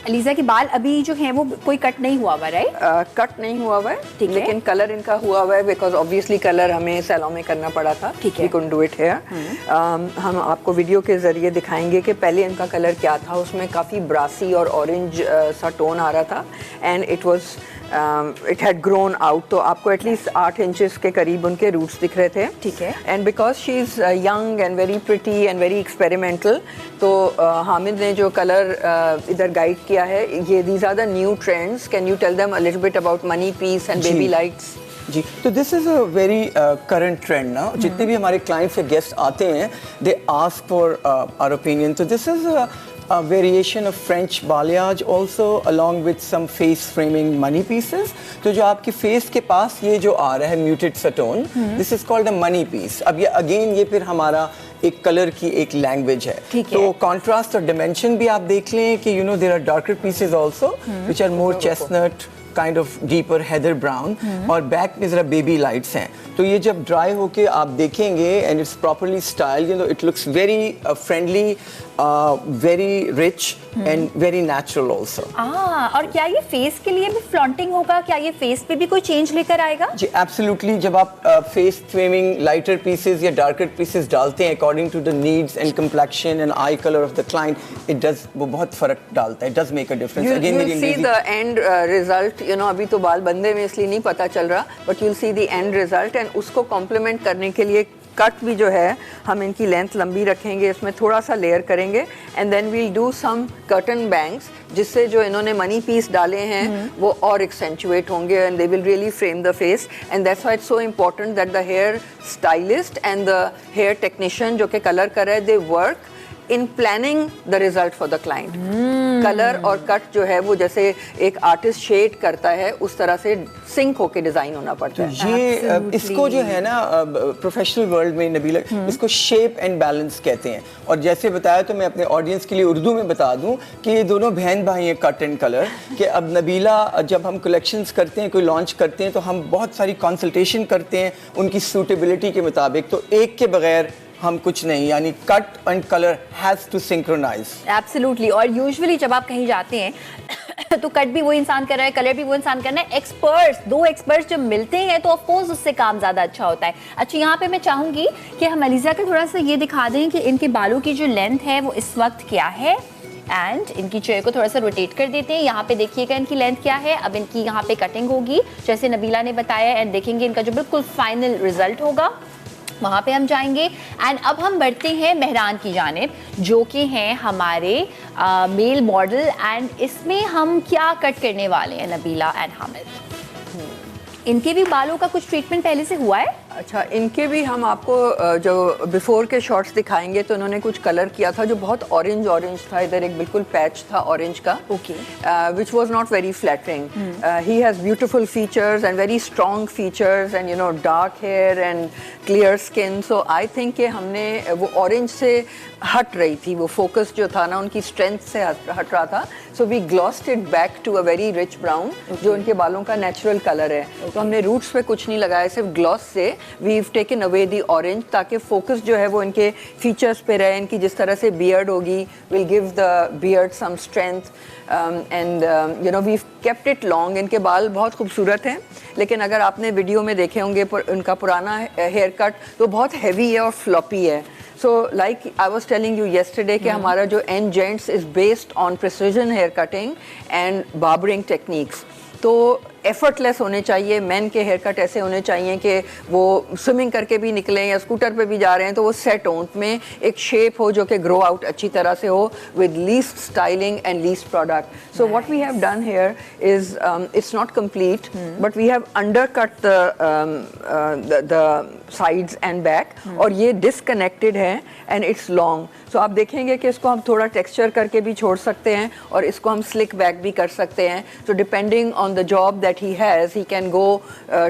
अलीज़ा के बाल अभी जो हैं वो कोई कट नहीं हुआ हुआ, राइट? कट नहीं हुआ हुआ है, लेकिन कलर इनका हुआ हुआ है, बिकॉज ऑब्वियसली कलर हमें सैलून में करना पड़ा था। We couldn't do it here. हम आपको वीडियो के जरिए दिखाएंगे कि पहले इनका कलर क्या था। उसमें काफ़ी ब्रासी और ऑरेंज सा टोन आ रहा था, and it had grown out. तो आपको एटलीस्ट 8 इंचेस के करीब उनके रूट्स दिख रहे थे। ठीक है। And because she is young and very pretty and very experimental, तो हामिद ने जो कलर इधर गाइड किया है, ये these are the new trends. Can you tell them a little bit about money piece and baby lights? जी, तो this is a very current trend ना। जितने भी हमारे क्लाइंट्स या गेस्ट आते हैं, they ask for our opinion. तो this is a variation of French balayage also along with some face framing money pieces. तो जो आपके फेस के पास ये जो आ रहा है muted satone, this is called a money piece. अब ये again ये फिर हमारा एक कलर की एक लैंग्वेज है। तो कॉन्ट्रास्ट और डिमेंशन भी आप देख लें कि there are darker pieces also which are more chestnut, kind of deeper heather brown, और बैक में जरा बेबी लाइट्स हैं। तो ये जब ड्राई होके आप देखेंगे and it's properly styled, it looks very friendly, very rich, and very natural also. और क्या ये फेस के लिए भी फ्लॉन्टिंग होगा? क्या ये फेस पे भी कोई चेंज लेकर आएगा? जी एब्सोल्युटली, जब आप फेस फ्रेमिंग लाइटर पीसेस या डार्कर पीसेस डालते हैं according to the needs and complexion and eye colour of the client, it does, वो बहुत फर्क डालता है, does make a difference. You'll see the end result, you know, अभी तो बाल बंदे में इसलिए नहीं पता चल रहा, but you'll see the end result, and उसको कॉम्प्लीमेंट करने के लिए कट भी जो है हम इनकी लेंथ लंबी रखेंगे, इसमें थोड़ा सा लेयर करेंगे, and then we'll do some curtain bangs, जिससे जो इन्होंने मनी पीस डाले हैं वो और एक्सेंचुएट होंगे, and they will really frame the face. And that's why it's so important that the hair stylist and the hair technician जो कि कलर कर रहे हैं, they work in planning the result for the client. Colour और कट जो है वो जैसे एक आर्टिस्ट शेड करता है उस तरह से सिंक होके डिजाइन होना पड़ता है. ये इसको जो है ना प्रोफेशनल वर्ल्ड में नबीला, इसको शेप एंड बैलेंस कहते हैं. और जैसे बताया तो मैं अपने ऑडियंस के लिए उर्दू में बता दूं कि ये दोनों बहन भाई हैं, कट एंड कलर, कि अब नबीला जब हम कलेक्शंस करते हैं, कोई लॉन्च करते हैं, तो हम बहुत सारी कंसल्टेशन करते हैं उनकी सूटेबिलिटी के मुताबिक. तो एक के बगैर हम कुछ नहीं, यानी cut and colour has to synchronize. Absolutely. और यूजुअली जब आप कहीं जाते हैं तो कट भी वो इंसान कर रहा है, कलर भी वो इंसान कर रहा है. एक्सपर्ट्स, दो एक्सपर्ट्स जब मिलते हैं तो ऑफ कोर्स उससे काम ज्यादा अच्छा होता है. अच्छा, यहाँ पे मैं चाहूंगी कि हम अलीजा का थोड़ा सा ये दिखा दें कि इनके बालों की जो लेंथ है वो इस वक्त क्या है, एंड इनकी चेयर को थोड़ा सा रोटेट कर देते हैं. यहाँ पे देखिएगा इनकी लेंथ क्या है. अब इनकी यहाँ पे कटिंग होगी जैसे नबीला ने बताया, एंड देखेंगे इनका जो बिल्कुल फाइनल रिजल्ट होगा, वहाँ पे हम जाएंगे. एंड अब हम बढ़ते हैं मेहरान की जानिब, जो कि हैं हमारे मेल मॉडल. एंड इसमें हम क्या कट करने वाले हैं नबीला एंड हामिद? इनके भी बालों का कुछ ट्रीटमेंट पहले से हुआ है? अच्छा, इनके भी हम आपको जो बिफोर के शॉट्स दिखाएंगे तो इन्होंने कुछ कलर किया था जो बहुत ऑरेंज था. इधर एक बिल्कुल पैच था ऑरेंज का, which was not very flattering. He has beautiful features and very strong features and you know dark hair and clear skin. So I think कि हमने वो ऑरेंज से हट रही थी, वो फोकस जो था ना उनकी स्ट्रेंथ से हट रहा था. So we glossed it back to a very rich brown, जो उनके बालों का नेचुरल कलर है. तो हमने रूट्स पे कुछ नहीं लगाया, सिर्फ ग्लॉस से we've taken away the orange, ताकि फोकस जो है वो इनके फीचर्स पे रहे. इनकी जिस तरह से बियर्ड होगी will give the beard some strength, and you know we've kept it long. इनके बाल बहुत खूबसूरत हैं, लेकिन अगर आपने वीडियो में देखे होंगे उनका पुराना हेयर कट तो बहुत हैवी है और फ्लॉपी है. So like I was telling you yesterday कि हमारा जो N Gents is based on precision hair cutting and barbering techniques. तो एफर्टलेस होने चाहिए. मेन के हेयर कट ऐसे होने चाहिए कि वो स्विमिंग करके भी निकलें या स्कूटर पे भी जा रहे हैं तो वो सेट हो, उनमें एक शेप हो जो कि ग्रो आउट अच्छी तरह से हो, with least styling and least product. So what we have done here is it's not complete, but we have undercut the sides and back, और ये डिसकनेक्टेड है एंड इट्स लॉन्ग. सो आप देखेंगे कि इसको हम थोड़ा टेक्सचर करके भी छोड़ सकते हैं और इसको हम स्लिक बैक भी कर सकते हैं. So depending on the job that he has, he can go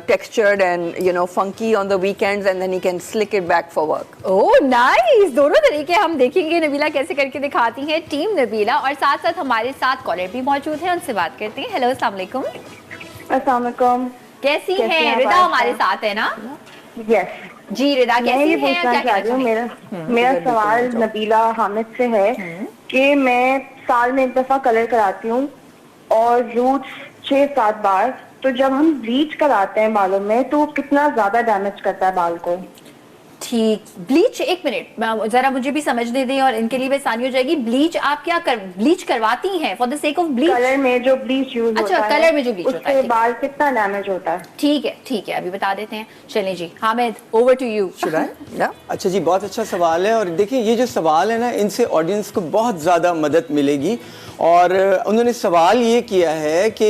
textured and you know funky on the weekends, and then he can slick it back for work. Oh nice. दोनों तरीके हम देखेंगे नबीला कैसे करके दिखाती हैं, टीम नबीला. और साथ साथ हमारे साथ कॉलर भी मौजूद है, उनसे बात करते हैं. हेलो, अस्सलाम वालेकुम. अस्सलाम वालेकुम. कैसी हैं? रिदा हमारे साथ है ना? यस जी रिदा, कैसी हैं? क्या चाह रही हूँ, मेरा सवाल नबीला हामिद से है कि मैं साल में एक दफा कलर कराती हूँ और रूट्स 6-7 बार. तो जब हम ब्लीच कराते हैं बालों में तो कितना ज्यादा डैमेज करता है बाल को? ठीक, ब्लीच, एक मिनट जरा मुझे भी समझने दें और इनके लिए भी आसानी हो जाएगी. ब्लीच आप क्या ब्लीच करवाती हैं for the sake of bleach? Colour में जो ब्लीच यूज होता है. अच्छा, कलर में जो ब्लीच होता है, उससे बाल कितना डैमेज होता है? ठीक है, अभी बता देते हैं. चलिए जी हामिद, ओवर टू यू. अच्छा जी, बहुत अच्छा सवाल है. और देखिए ये जो सवाल है ना, इनसे ऑडियंस को बहुत ज़्यादा मदद मिलेगी. और उन्होंने सवाल ये किया है कि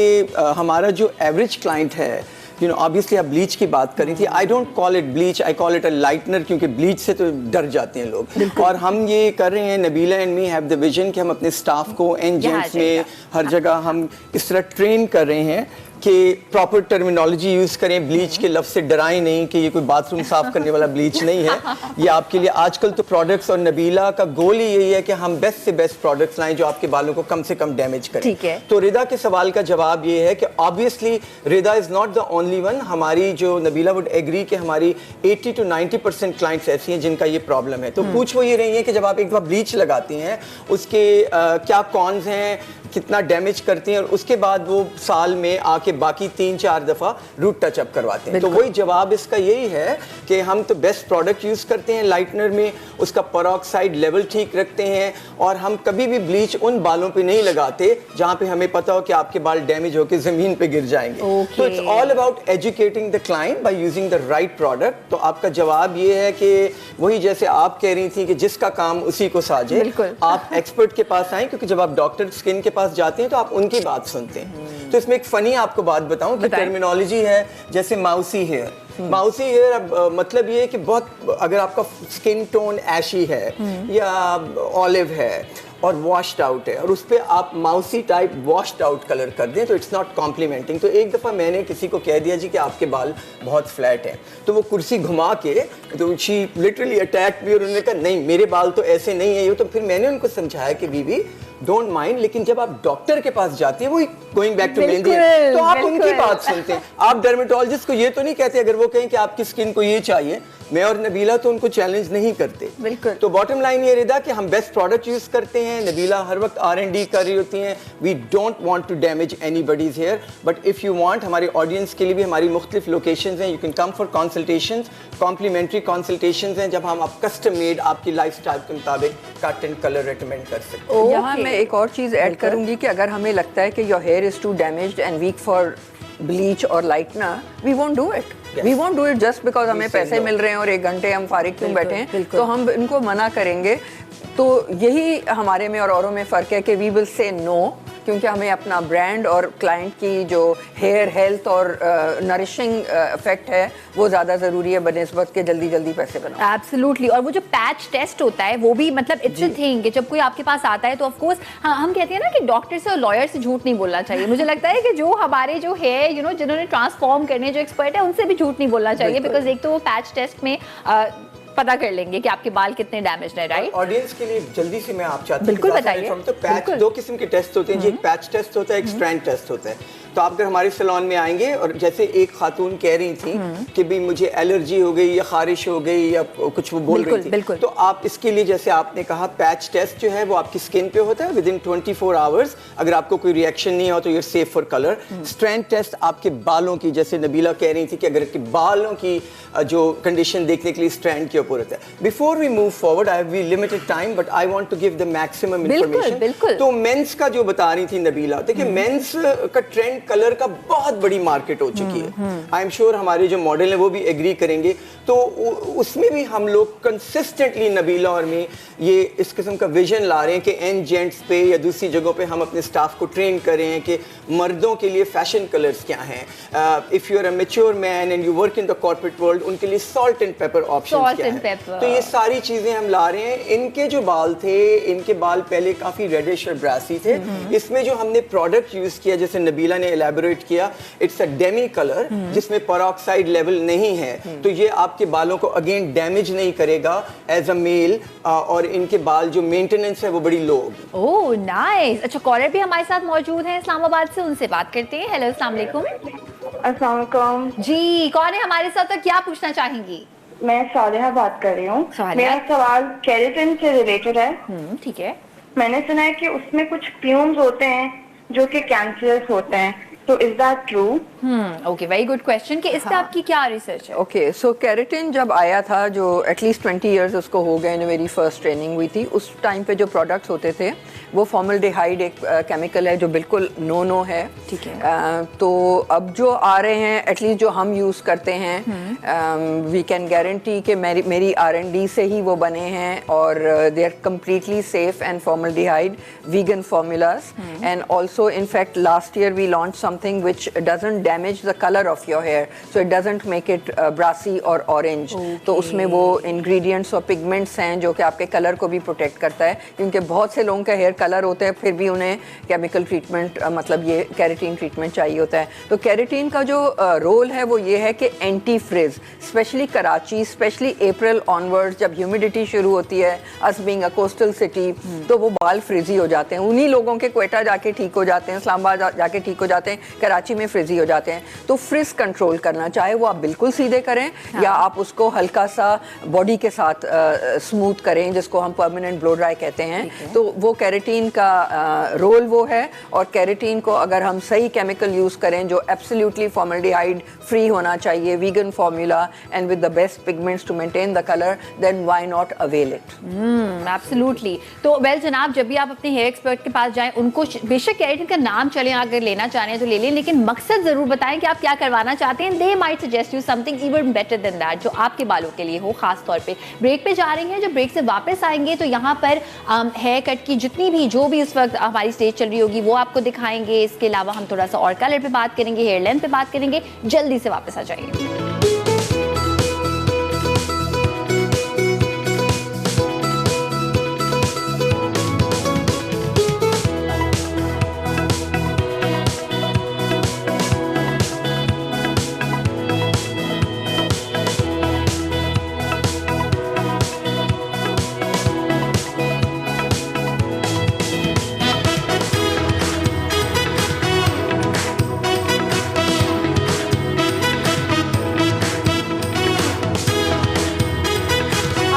हमारा जो एवरेज क्लाइंट है, यू नो ऑब्वियसली आप ब्लीच की बात करी थी. I don't call it bleach, I call it a lightener, क्योंकि ब्लीच से तो डर जाते हैं लोग. और हम ये कर रहे हैं, Nabila and me have the vision कि हम अपने स्टाफ को एन जेंट्स में हर जगह हम इस तरह ट्रेन कर रहे हैं कि प्रॉपर टर्मिनोलॉजी यूज करें, ब्लीच के लफ्ज से डराएं नहीं कि ये कोई बाथरूम साफ करने वाला ब्लीच नहीं है। ये आपके लिए आजकल तो प्रोडक्ट्स, और नबीला का गोल ही यही है कि हम बेस्ट से बेस्ट प्रोडक्ट्स लाएं जो आपके बालों को कम से कम डैमेज करें। ठीक है। तो रिदा के सवाल का जवाब ये है कि obviously Rida is not the only one. हमारी जो नबीला वुड एग्री कि हमारी 80 to 90% क्लाइंट्स ऐसी हैं जिनका ये प्रॉब्लम है। तो पूछ वो ये रही है कि जब आप एक बार ब्लीच लगाती हैं उसके क्या कॉन्स हैं, कितना डैमेज करती हैं, और उसके बाद वो साल में आके बाकी 3-4 दफा रूट टचअप करवाते हैं। तो वही जवाब इसका यही है कि हम तो बेस्ट प्रोडक्ट यूज करते हैं लाइटनर में, उसका पेरोक्साइड लेवल ठीक रखते हैं, और हम कभी भी ब्लीच उन बालों पे नहीं लगाते जहां पे हमें पता हो कि आपके बाल डैमेज होकर जमीन पे गिर जाएंगे। तो it's all about educating the client by using the right product. तो आपका जवाब ये है कि वही जैसे आप कह रही थी कि जिसका काम उसी को साजे, आप एक्सपर्ट के पास आए, क्योंकि जब आप डॉक्टर स्किन के पास जाते हैं तो आप उनकी बात सुनते हैं। तो इसमें एक फनी आपको बात बताऊं कि टर्मिनोलॉजी है जैसे माउसी हेयर। माउसी हेयर अब मतलब ये है कि बहुत, अगर आपका स्किन टोन ऐशी है या ऑलिव है और वॉश्ड आउट है, और उस पर आप माउसी टाइप वॉश्ड आउट कलर कर दें तो इट्स नॉट कॉम्प्लीमेंटिंग। तो एक दफ़ा मैंने किसी को कह दिया जी कि आपके बाल बहुत फ्लैट हैं, तो वो कुर्सी घुमा के, तो शी लिटरली अटैक भी, और उन्होंने कहा नहीं मेरे बाल तो ऐसे नहीं है ये। तो फिर मैंने उनको समझाया कि बीबी डोंट माइंड, लेकिन जब आप डॉक्टर के पास जाती है, वो गोइंग बैक टू मेहंदी, तो आप उनकी बात सुनते हैं। आप डर्मेटोलॉजिस्ट को ये तो नहीं कहते अगर वो कहें कि आपकी स्किन को ये चाहिए, मैं और नबीला तो उनको चैलेंज नहीं करते। बिल्कुल। तो बॉटम लाइन ये रिदा कि हम बेस्ट प्रोडक्ट यूज करते हैं, नबीला हर वक्त R&D कर रही होती हैं। We don't want to damage anybody's hair, but if you want, हमारे ऑडियंस के लिए भी हमारी मुख्तलिफ लोकेशंस हैं, you can come for consultations, complimentary consultations हैं, जब हम आप कस्टम मेड आपकी लाइफस्टाइल के मुताबिक कट एंड कलर रेकमेंड कर सकते हैं। यहाँ मैं एक और चीज ऐड करूंगी कि अगर हमें लगता है कि your hair is too damaged and weak for bleach और lightener, we won't do it. We won't do it just because हमें पैसे मिल रहे हैं और 1 घंटे हम फारिग क्यों बैठे हैं, तो हम इनको मना करेंगे। तो यही हमारे में और औरों में फ़र्क है कि वी विल से नो, क्योंकि हमें अपना ब्रांड और क्लाइंट की जो हेयर हेल्थ और नरिशिंग इफेक्ट है वो ज़्यादा ज़रूरी है बनिस्बत के जल्दी जल्दी पैसे बनाओ। एब्सोल्युटली। और वो जो पैच टेस्ट होता है वो भी मतलब इट्स अ थिंग कि जब कोई आपके पास आता है तो ऑफ कोर्स हम कहते हैं ना कि डॉक्टर से और लॉयर से झूठ नहीं बोलना चाहिए। मुझे लगता है कि जो हमारे जो है जिन्होंने ट्रांसफॉर्म करने जो एक्सपर्ट है उनसे भी झूठ नहीं बोलना चाहिए, बिकॉज एक तो वो पैच टेस्ट में पता कर लेंगे कि आपके बाल कितने डैमेज है, राइट? ऑडियंस के लिए जल्दी से मैं आप चाहती हूं बिल्कुल बताइए। तो पैच 2 किस्म के टेस्ट होते हैं जी, एक पैच टेस्ट होता है, एक स्ट्रैंड टेस्ट होता है। तो आप अगर हमारे सैलून में आएंगे और जैसे एक खातून कह रही थी कि भी मुझे एलर्जी हो गई या खारिश हो गई या कुछ वो बोल रही थी, तो आप इसके लिए जैसे आपने कहा पैच टेस्ट जो है वो आपकी स्किन पे होता है विद इन 24 आवर्स। अगर आपको कोई रिएक्शन नहीं हो तो you're safe for colour. Strand test आपके बालों की, जैसे नबीला कह रही थी कि अगर आपके बालों की जो कंडीशन देखने के लिए स्ट्रैंड के ऊपर होता है। Before we move forward, I have limited time but I want to give the maximum information. तो मेंस का जो बता रही थी नबीला, देखिए मेंस का ट्रेंड कलर का बहुत बड़ी मार्केट हो चुकी है। आई एम श्योर हमारे जो मॉडल है वो भी एग्री करेंगे। तो उसमें भी हम लोग कंसिस्टेंटली नबीला और में ये इस किस्म का विजन ला रहे हैं कि एन जेंट्स पे या दूसरी जगहों पे हम अपने स्टाफ को ट्रेन कर रहे हैं कि मर्दों के लिए फैशन कलर्स क्या हैं। If you are a mature man and you work in the corporate world, उनके लिए सॉल्ट एंड पेपर ऑप्शन क्या है। तो ये सारी चीजें हम ला रहे हैं। इनके जो बाल थे, इनके बाल पहले काफी रेडिश और ब्रासी थे। इसमें जो हमने प्रोडक्ट यूज किया, जैसे नबीला ने एलैबोरेट किया, इट्स अ डेमी कलर जिसमें पेरोक्साइड लेवल नहीं है, तो ये आपके बालों को अगेन डैमेज नहीं करेगा एज अ मेल, और इनके बाल जो मेंटेनेंस है वो बड़ी लो होगी। Oh nice. अच्छा, कॉलर भी हमारे साथ मौजूद हैं इस्लामाबाद से, उनसे बात करते हैं। हेलो, अस्सलाम वालेकुम। अस्सलाम वालेकुम जी, कौन है हमारे साथ और क्या पूछना चाहेंगी? मैं सालिहा बात कर रही हूँ। सालिहा। मेरा सवाल केराटिन से रिलेटेड है। ठीक है। मैंने सुना है कि उसमें कुछ फ्यूम्स होते हैं जो कि कैंसरस होते हैं, तो is that true? Okay, very good question कि इस पे आपकी क्या रिसर्च है? ओके, सो केराटिन जब आया था, जो एटलीस्ट 20 इयर्स उसको हो गए, मेरी फर्स्ट ट्रेनिंग हुई थी, उस टाइम पे जो प्रोडक्ट्स होते थे वो फॉर्मल्डिहाइड एक केमिकल है जो बिल्कुल नो है। ठीक है। तो अब जो आ रहे हैं, एटलीस्ट जो हम यूज़ करते हैं, वी कैन गारंटी कि मेरी R&D से ही वो बने हैं और they are completely safe and formaldehyde vegan formulas. And also in fact last year we launch something which doesn't damage the color of your hair, so it doesn't make it brassy or orange. तो उसमें वो ingredients और pigments हैं जो कि आपके कलर को भी प्रोटेक्ट करता है, क्योंकि बहुत से लोगों का हेयर कलर होते हैं फिर भी उन्हें केमिकल ट्रीटमेंट मतलब ये केराटिन ट्रीटमेंट चाहिए होता है। तो केराटिन का जो रोल है वो ये है कि anti frizz, specially Karachi, specially April onwards जब ह्यूमिडिटी शुरू होती है, us being a coastal city, तो वो बाल फ्रिजी हो जाते हैं। उन्हीं लोगों के क्वेटा जाके ठीक हो जाते हैं, इस्लामाबाद जाके ठीक हो जाते हैं, कराची में फ्रिजी हो जाते हैं। तो फ्रिज कंट्रोल करना, चाहे वो आप बिल्कुल सीधे करें या आप उसको हल्का सा बॉडी के साथ स्मूथ करें, जिसको हम परमानेंट ब्लो ड्राई कहते हैं। तो वो केराटिन का रोल वो है। और केराटिन को अगर हम सही केमिकल यूज़ करें जो एब्सोल्युटली फॉर्मल्डिहाइड फ्री होना चाहिए, vegan formula and with the best pigments to maintain the colour, then why not avail it. Absolutely. तो वेल जनाब, जब भी आप अपने हेयर एक्सपर्ट के पास जाएं, उनको बेशक केराटिन का नाम चलें, अगर लेना चाह रहे हैं तो ले लें, लेकिन मकसद जरूर बताएं कि आप क्या करवाना चाहते हैं। They might suggest you something even better than that, जो आपके बालों के लिए हो खास तौर पे। ब्रेक पे जा रहे हैं, जब ब्रेक से वापस आएंगे तो यहाँ पर हेयर कट की जितनी भी जो भी इस वक्त हमारी स्टेज चल रही होगी वो आपको दिखाएंगे। इसके अलावा हम थोड़ा सा और कलर पे बात करेंगे, हेयर लेंथ पे बात करेंगे। जल्दी से वापस आ जाइए।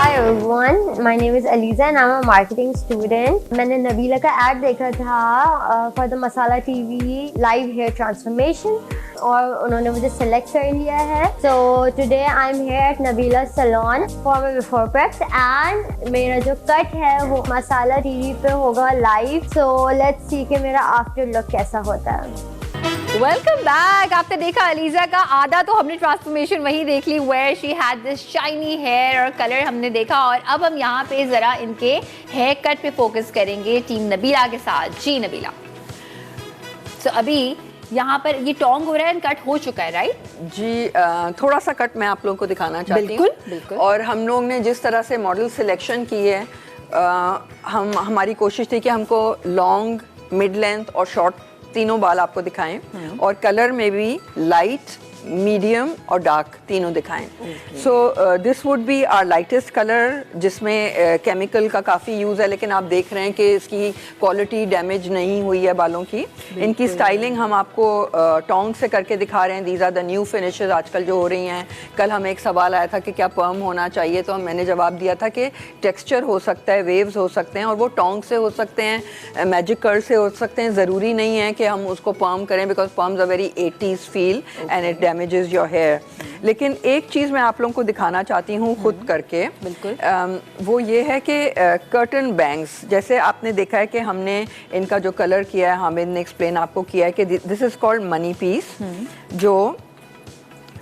Hi everyone, my name is Aliza and I'm a marketing student. मैंने नबीला का ऐड देखा था for the masala TV live hair transformation और उन्होंने मुझे select कर लिया है. So today I'm here at Nabila salon for my before preps and मेरा जो cut है वो मसाला TV पे होगा live. So let's see कि मेरा after look कैसा होता है. Welcome back. आपने देखा अलीजा का आधा तो हमने ट्रांसफॉर्मेशन वही देख ली, where she had this shiny hair और कलर हमने देखा। और अब हम यहाँ पे जरा इनके हेयर कट पे फोकस करेंगे टीम नबीला के साथ। जी नबीला, तो अभी यहाँ पर ये टोंग हो रहा है, कट हो चुका है, राइट? जी, थोड़ा सा कट मैं आप लोगों को दिखाना चाहती हूँ। बिल्कुल। और हम लोग ने जिस तरह से मॉडल सिलेक्शन की है, हमारी कोशिश थी कि हमको लॉन्ग, मिड लेंथ और शॉर्ट तीनों बाल आपको दिखाएं और कलर में भी लाइट, मीडियम और डार्क तीनों दिखाएं। So this would be our lightest colour, जिसमें केमिकल का काफ़ी यूज़ है, लेकिन आप देख रहे हैं कि इसकी क्वालिटी डैमेज नहीं हुई है बालों की। इनकी स्टाइलिंग हम आपको टोंग से करके दिखा रहे हैं। These are the new finishes आजकल जो हो रही हैं। कल हमें एक सवाल आया था कि क्या पर्म होना चाहिए, तो मैंने जवाब दिया था कि टेक्सचर हो सकता है, वेव्स हो सकते हैं और वो टोंग से हो सकते हैं, मैजिक कर्ल से हो सकते हैं। ज़रूरी नहीं है कि हम उसको पर्म करें, because perms are very 80s feel and it damages your hair। लेकिन एक चीज़ मैं आप लोगों को दिखाना चाहती हूँ खुद करके। बिल्कुल। वो ये है कि कर्टन बैंग्स, जैसे आपने देखा है कि हमने इनका जो कलर किया है, हामिद ने एक्सप्लेन आपको किया है कि this is called money piece, जो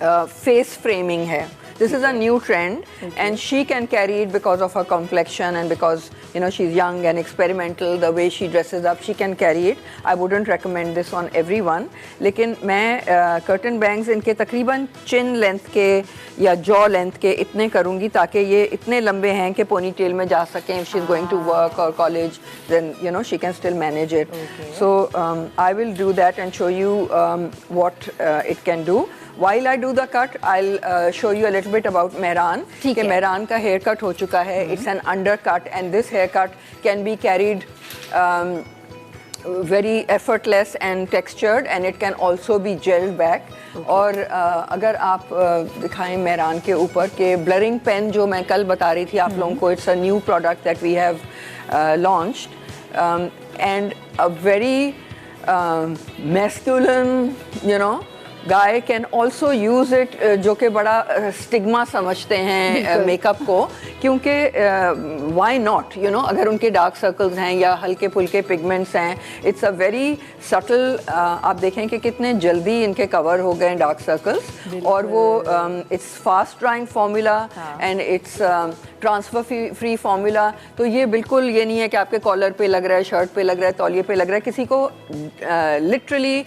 फेस फ्रेमिंग है। This is a new trend, and she can carry it because of her complexion and because she's young and experimental. The way she dresses up, she can carry it. I wouldn't recommend this on everyone. लेकिन मैं curtain bangs इनके तकरीबन chin length के या jaw length के इतने करूँगी ताकि ये इतने लंबे हैं कि ponytail में जा सकें. If she's going to work or college, then she can still manage it. So I will do that and show you what it can do. While I do the cut, I'll show you a little bit about Mehran. कि Mehran का hair cut हो चुका है. It's an undercut, and this haircut can be carried very effortless and textured, and it can also be gelled back. और अगर आप दिखाएं मेहरान के ऊपर के blurring pen जो मैं कल बता रही थी आप लोगों को, it's a new product that we have launched, and a very masculine, guy can also use it, जो कि बड़ा स्टिग्मा समझते हैं मेकअप को, क्योंकि why not, अगर उनके डार्क सर्कल्स हैं या हल्के फुल्के पिगमेंट्स हैं, इट्स अ वेरी सटल। आप देखें कि कितने जल्दी इनके कवर हो गए डार्क सर्कल्स, और वो it's fast drawing formula and it's transfer free formula. तो ये बिल्कुल ये नहीं है कि आपके कॉलर पे लग रहा है, शर्ट पे लग रहा है, तौलिए पे लग रहा है। किसी को लिटरली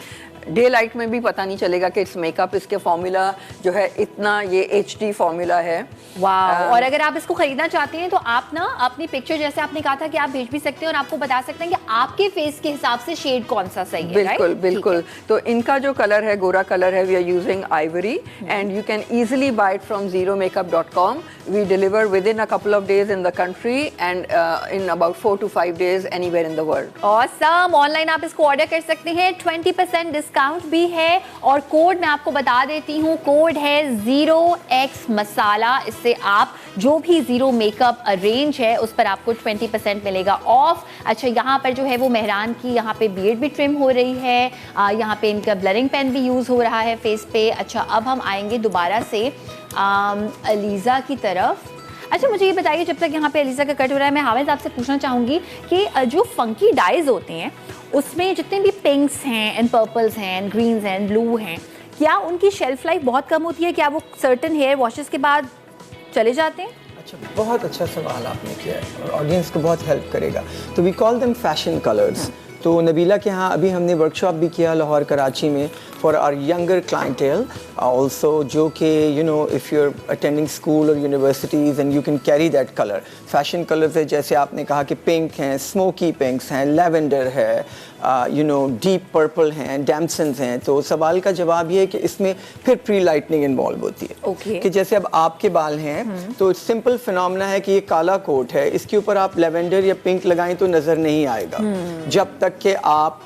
डे लाइट में भी पता नहीं चलेगा कि इट्स मेकअप। इसके फॉर्मूला जो है इतना ये HD फॉर्मूला है। वाह। और अगर आप इसको खरीदना चाहते हैं तो आप ना अपनी पिक्चर, जैसे आपने कहा था कि आप भेज भी सकते हैं और आपको बता सकते हैं कि आपके फेस के हिसाब से शेड कौन सा सही है। बिल्कुल बिल्कुल। तो इनका जो कलर है गोरा कलर है, we are using ivory and you can easily buy it from zeromakeup.com। We deliver within a couple of days in the country and in about 4 to 5 days anywhere in the world. Awesome. Online आप इसको ऑर्डर कर सकते हैं, 20% डिस्काउंट भी है और कोड मैं आपको बता देती हूँ, कोड है 0x मसाला। इससे आप जो भी जीरो मेकअप रेंज है उस पर आपको 20% मिलेगा ऑफ। अच्छा, यहाँ पर जो है वो मेहरान की यहाँ पे बियर्ड भी ट्रिम हो रही है, यहाँ पे इनका ब्लरिंग पेन भी यूज़ हो रहा है फेस पे। अच्छा, अब हम आएंगे दोबारा से अलीज़ा की तरफ। अच्छा, मुझे ये बताइए, जब तक यहाँ पे अलीज़ा का कट हो रहा है, मैं हामिद आपसे पूछना चाहूँगी कि जो फंकी डाइज होते हैं उसमें जितने भी पिंक्स हैं एंड पर्पल्स हैं एंड ग्रीन्स हैं ब्लू हैं, क्या उनकी शेल्फ लाइफ बहुत कम होती है? क्या वो सर्टन हेयर वॉशेस के बाद चले जाते हैं? अच्छा, बहुत अच्छा सवाल आपने किया है और ऑडियंस को बहुत हेल्प करेगा। तो we call them fashion colours. तो नबीला के यहाँ अभी हमने वर्कशॉप भी किया लाहौर कराची में for our younger clientele also, जो कि you know if you are attending school और universities and you can carry that colour. Fashion colours है, जैसे आपने कहा कि पिंक हैं, स्मोकी पिंक्स हैं, लेवेंडर है, यू नो डीप पर्पल हैं, डैम्सन्स हैं। तो सवाल का जवाब ये है कि इसमें फिर प्री लाइटनिंग इन्वॉल्व होती है। Okay. कि जैसे अब आपके बाल हैं तो सिंपल फिनोमेना है कि ये काला कोट है, इसके ऊपर आप लेवेंडर या पिंक लगाएं तो नज़र नहीं आएगा जब तक कि आप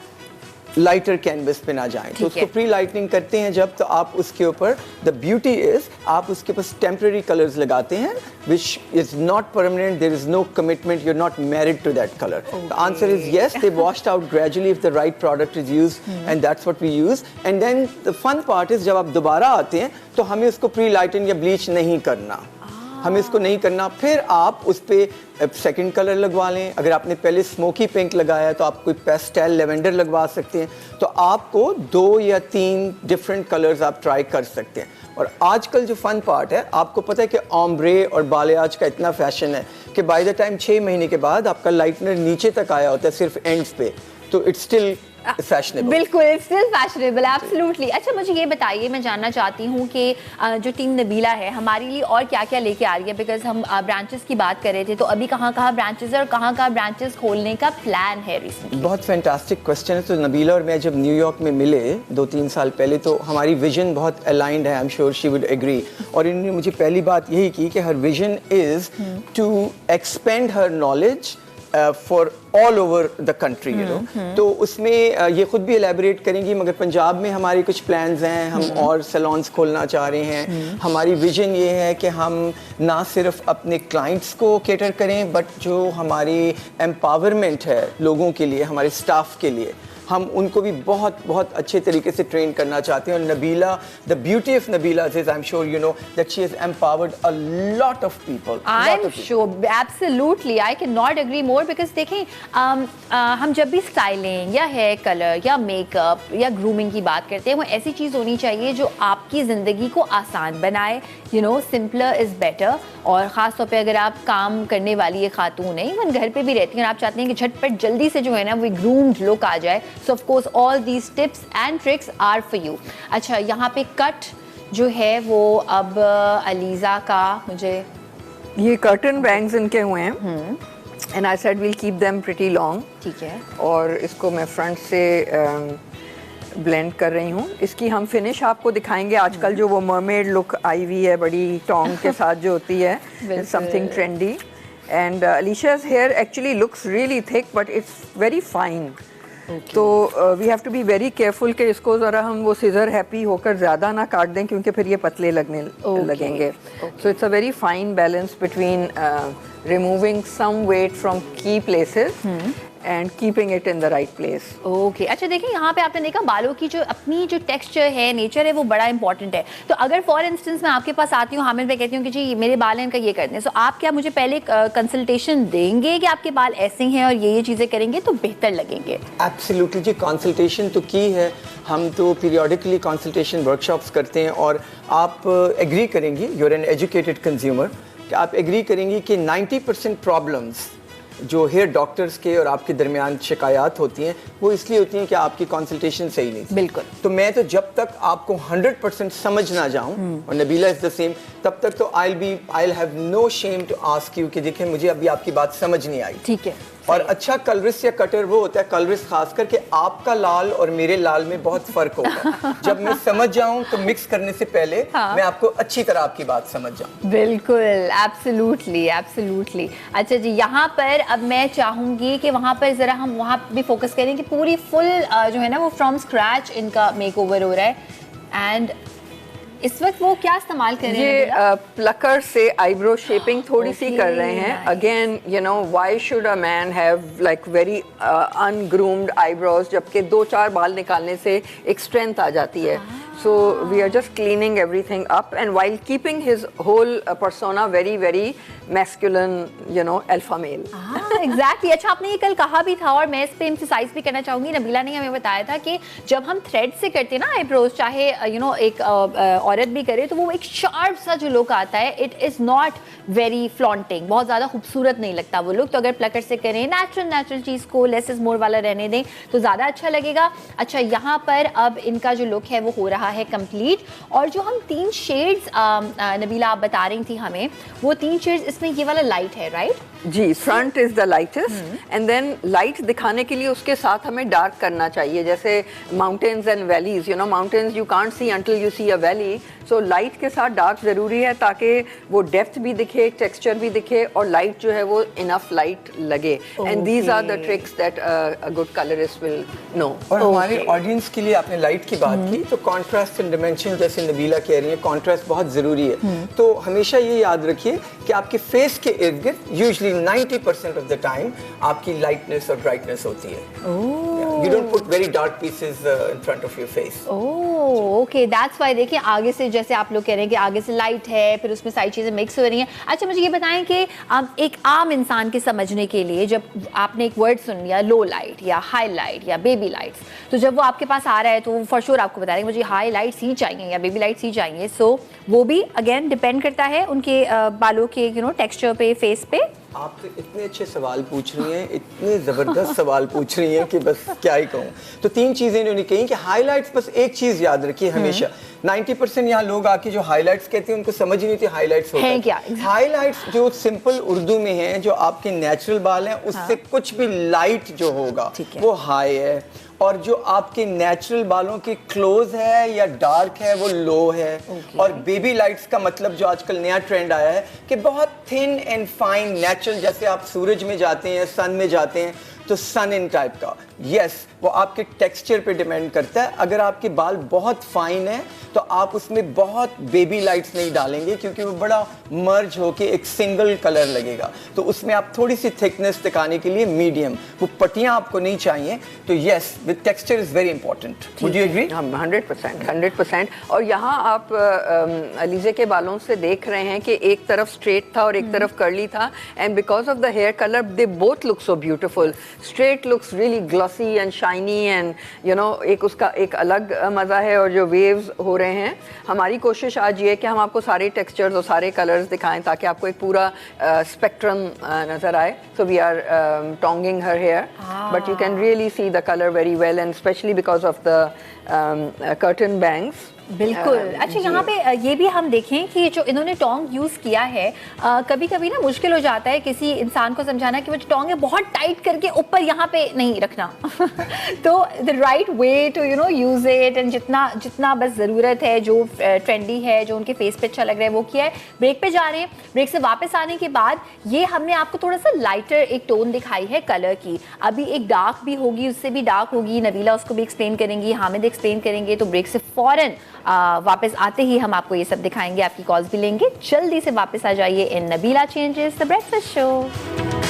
लाइटर कैनवस पे ना जाएं। तो उसको प्री लाइटनिंग करते हैं जब, तो आप उसके ऊपर द ब्यूटी इज आप उसके ऊपर टेम्पररी कलर्स लगाते हैं which is not permanent, there is no commitment, you are not married to that colour. The answer is yes, they washed out gradually if the right product is used and that's what we use. And then the fun part is जब आप दोबारा आते हैं तो हमें उसको प्री लाइटन या ब्लीच नहीं करना, हमें इसको नहीं करना। फिर आप उस पर सेकंड कलर लगवा लें। अगर आपने पहले स्मोकी पिंक लगाया तो आप कोई पेस्टल लेवेंडर लगवा सकते हैं। तो आपको 2 या 3 डिफरेंट कलर्स आप ट्राई कर सकते हैं। और आजकल जो फन पार्ट है, आपको पता है कि ओम्ब्रे और बालियाज का इतना फैशन है कि बाय द टाइम 6 महीने के बाद आपका लाइटनर नीचे तक आया होता है, सिर्फ एंड्स पे, तो इट्स स्टिल फैशनेबल। बिल्कुल, स्टिल फैशनेबल, एब्सोल्युटली। अच्छा, मुझे ये बताइए, मैं जानना चाहती हूँ कि जो टीम नबीला है हमारे लिए और क्या क्या लेके आ रही है, बिकॉज हम ब्रांचेस की बात कर रहे थे, तो अभी कहाँ ब्रांचेस है और कहाँ ब्रांचेस खोलने का प्लान है रिसेंटली? बहुत फैंटास्टिक क्वेश्चन है। तो नबीला और मैं जब न्यूयॉर्क में मिले 2-3 साल पहले, तो हमारी विजन बहुत अलाइंड है, I am sure she would agree. और इन्होंने मुझे पहली बात यही की कि her vision is to expand her knowledge for all over the country, you know. तो उसमें ये खुद भी एलैबोरेट करेंगी, मगर पंजाब में हमारे कुछ प्लान्स हैं, हम और सैलून्स खोलना चाह रहे हैं। हमारी विजन ये है कि हम ना सिर्फ अपने क्लाइंट्स को केटर करें, बट जो हमारी एम्पावरमेंट है लोगों के लिए, हमारे स्टाफ के लिए, हम उनको भी बहुत बहुत अच्छे तरीके से ट्रेन करना चाहते हैं। और Nabila, the beauty of Nabila is, I am sure you know that she has empowered a lot of people. I am sure, absolutely, I can not agree more. Because देखें, हम जब भी स्टाइलिंग या हेयर कलर या मेकअप या ग्रूमिंग की बात करते हैं, वो ऐसी चीज़ होनी चाहिए जो आपकी ज़िंदगी को आसान बनाए। You know, simpler is better. और ख़ास तौर पे अगर आप काम करने वाली एक खातून है, इवन घर पे भी रहती हैं और आप चाहते हैं कि झटपट जल्दी से जो है ना वो ग्रूम्ड लुक आ जाए, so of course all these tips and tricks are for you. अच्छा, यहाँ पे कट जो है वो अब अलीज़ा का, मुझे ये कर्टन बैंग्स इनके हुए हैं and I said we'll keep them pretty long. ठीक है। और इसको मैं फ्रंट से ब्लेंड कर रही हूँ। इसकी हम फिनिश आपको दिखाएंगे। आजकल जो वो मरमेड लुक आई हुई है बड़ी टोंग के साथ जो होती है, something trendy. And Alisha's hair actually looks really thick but it's very fine. तो we have to be very careful कि इसको ज़रा हम वो सीजर हैप्पी होकर ज़्यादा ना काट दें, क्योंकि फिर ये पतले लगने लगेंगे। So it's a very fine balance between removing some weight from key places and keeping it in the right place. Okay. अच्छा, देखिए यहाँ पे आपने देखा बालों की जो अपनी जो टेक्सचर है, नेचर है, वो बड़ा इंपॉर्टेंट है। तो अगर फॉर इंस्टेंस मैं आपके पास आती हूँ हामिद, मैं कहती हूँ कि जी मेरे बाल हैं, इनका ये करते हैं, तो आप क्या मुझे पहले कंसल्टेशन देंगे कि आपके बाल ऐसे हैं और ये चीज़ें करेंगे तो बेहतर लगेंगे? एब्सोल्युटली जी, कंसल्टेशन तो की है, हम तो पीरियडिकली कंसल्टेशन वर्कशॉप्स करते हैं। और आप एग्री करेंगी, you are an educated consumer, कि आप एग्री करेंगी कि 90% प्रॉब्लम्स जो हेयर डॉक्टर्स के और आपके दरमियान शिकायत होती हैं वो इसलिए होती हैं कि आपकी कंसल्टेशन सही नहीं थी। बिल्कुल। तो मैं तो जब तक आपको 100% समझ ना जाऊं, और नबीला इज द सेम, तब तक तो I have no shame to ask you कि देखें मुझे अभी आपकी बात समझ नहीं आई। ठीक है। और अच्छा कलरिस्ट या कटर वो होता है, कलरिस्ट खास करके आपका लाल और मेरे लाल में बहुत फर्क होगा। जब मैं समझ जाऊं तो मिक्स करने से पहले मैं आपको अच्छी तरह आपकी बात समझ जाऊं। बिल्कुल, एब्सोल्युटली एब्सोल्युटली। अच्छा जी, यहाँ पर अब मैं चाहूंगी कि वहाँ पर जरा हम वहाँ भी फोकस करें कि पूरी फुल जो है ना वो फ्रॉम स्क्रैच इनका मेकओवर हो रहा है। एंड इस वक्त वो क्या इस्तेमाल कर रहे हैं? ये प्लकर से आईब्रो शेपिंग थोड़ी सी कर रहे हैं। nice. Again you know why should a man have like very ungroomed eyebrows, जबकि 2-4 बाल निकालने से एक स्ट्रेंथ आ जाती है। So we are just cleaning everything up and while keeping his whole persona very masculine, you know, alpha male. Exactly. अच्छा, आपने ये कल कहा भी था और मैं इस पे एम्फसाइज भी करना चाहूंगी। नबीला ने हमें बताया था कि जब हम थ्रेड से करते हैं ना आईब्रोज, चाहे यू नो एक औरत भी करे, तो वो एक शार्प सा जो लुक आता है, it is not very flaunting, बहुत ज्यादा खूबसूरत नहीं लगता वो लुक। तो अगर प्लकर से करें, नेचुरल चीज को लेस इज मोर वाला रहने दें तो ज्यादा अच्छा लगेगा। अच्छा, यहाँ पर अब इनका जो लुक है वो हो रहा है कंप्लीट। और जो हम 3 शेड्स नबीला आप बता रही थी हमें, वो 3 शेड्स, इसमें ये वाला लाइट है, राइट? जी, front is the lightest and then light दिखाने के लिए उसके साथ हमें डार्क करना चाहिए। जैसे mountains and valleys, you know, mountains you can't see until you see a valley, so light के साथ डार्क ज़रूरी है ताकि वो डेप्थ भी दिखे, टेक्सचर भी दिखे और लाइट जो है वो इनफ लाइट लगे। And these are the tricks that a good colourist will know. और हमारे ऑडियंस के लिए आपने लाइट की बात की, तो कॉन्ट्रास्ट एंड डिमेंशन, जैसे नबीला कह रही है, कॉन्ट्रास्ट बहुत ज़रूरी है। तो हमेशा ये याद रखिए कि आपके फेस के इर्द गिर्द यूजुअली 90% ऑफ द टाइम आपकी लाइटनेस और ब्राइटनेस होती है। You don't put very dark pieces in front of your face. Okay, that's why. देखिए आगे से, जैसे आप लोग कह रहे हैं कि आगे से लाइट है, फिर उसमें सारी चीज़ें मिक्स हो रही हैं। अच्छा, मुझे ये बताएं कि एक आम इंसान के समझने के लिए, जब आपने एक वर्ड सुन लिया लो लाइट या हाई लाइट या बेबी लाइट्स, तो जब वो आपके पास आ रहा है तो वो फॉर श्योर आपको बता देंगे मुझे हाई लाइट्स ही चाहिए या बेबी लाइट्स ही चाहिए। सो वो भी अगेन डिपेंड करता है उनके बालों के यू नो टेक्सचर पे, फेस पे। आप तो इतने अच्छे सवाल पूछ रही हैं, इतने ज़बरदस्त सवाल पूछ रही हैं कि बस क्या ही कहूँ। तो 3 चीज़ें इन्होंने कही कि हाईलाइट्स, बस एक चीज़ याद रखिए हमेशा, 90% यहाँ लोग आके जो हाईलाइट्स कहते हैं उनको समझ ही नहीं थी हाईलाइट्स होता है क्या। हाईलाइट्स जो सिंपल उर्दू में है, जो आपके नेचुरल बाल हैं उससे कुछ भी लाइट जो होगा वो हाई है, और जो आपके नेचुरल बालों के क्लोज है या डार्क है वो लो है। और बेबी लाइट्स का मतलब जो आजकल नया ट्रेंड आया है कि बहुत थिन एंड फाइन नेचुरल, जैसे आप सूरज में जाते हैं, सन में जाते हैं, तो सन इन टाइप का। यस, वो आपके टेक्सचर पे डिपेंड करता है। अगर आपके बाल बहुत फाइन है तो आप उसमें बहुत बेबी लाइट्स नहीं डालेंगे क्योंकि वो बड़ा मर्ज होके एक सिंगल कलर लगेगा। तो उसमें आप थोड़ी सी थिकनेस दिखाने के लिए मीडियम, वो पट्टियां आपको नहीं चाहिए। तो yes, with texture is very important. Would you agree? 100%। और यहाँ आप अलीजे के बालों से देख रहे हैं कि एक तरफ स्ट्रेट था और एक तरफ कर्ली था, and because of the hair colour they both look so beautiful. Straight looks really glossy and shiny and you know एक उसका एक अलग मज़ा है। और जो वेव्स हो रहे हैं, हमारी कोशिश आज ये है कि हम आपको सारे टेक्सचर्स और सारे कलर्स दिखाएं ताकि आपको एक पूरा स्पेक्ट्रम नज़र आए। So we are tonging her hair, but you can really see the colour very well, and specially because of the curtain bangs. बिल्कुल। अच्छा, यहाँ पे ये भी हम देखें कि जो इन्होंने टोंग यूज़ किया है, कभी कभी ना मुश्किल हो जाता है किसी इंसान को समझाना कि वो जो टोंग है बहुत टाइट करके ऊपर यहाँ पे नहीं रखना। तो the right way to you know use it, and जितना बस ज़रूरत है, जो ट्रेंडी है, जो उनके फेस पे अच्छा लग रहा है वो किया है। ब्रेक पे जा रहे हैं, ब्रेक से वापस आने के बाद ये हमने आपको थोड़ा सा लाइटर एक टोन दिखाई है कलर की। अभी एक डार्क भी होगी, उससे भी डार्क होगी, नबीला उसको भी एक्सप्लेन करेंगी, हामिद एक्सप्लेन करेंगे। तो ब्रेक से फ़ौरन वापस आते ही हम आपको ये सब दिखाएंगे, आपकी कॉल्स भी लेंगे। जल्दी से वापस आ जाइए in Nabila changes the breakfast show.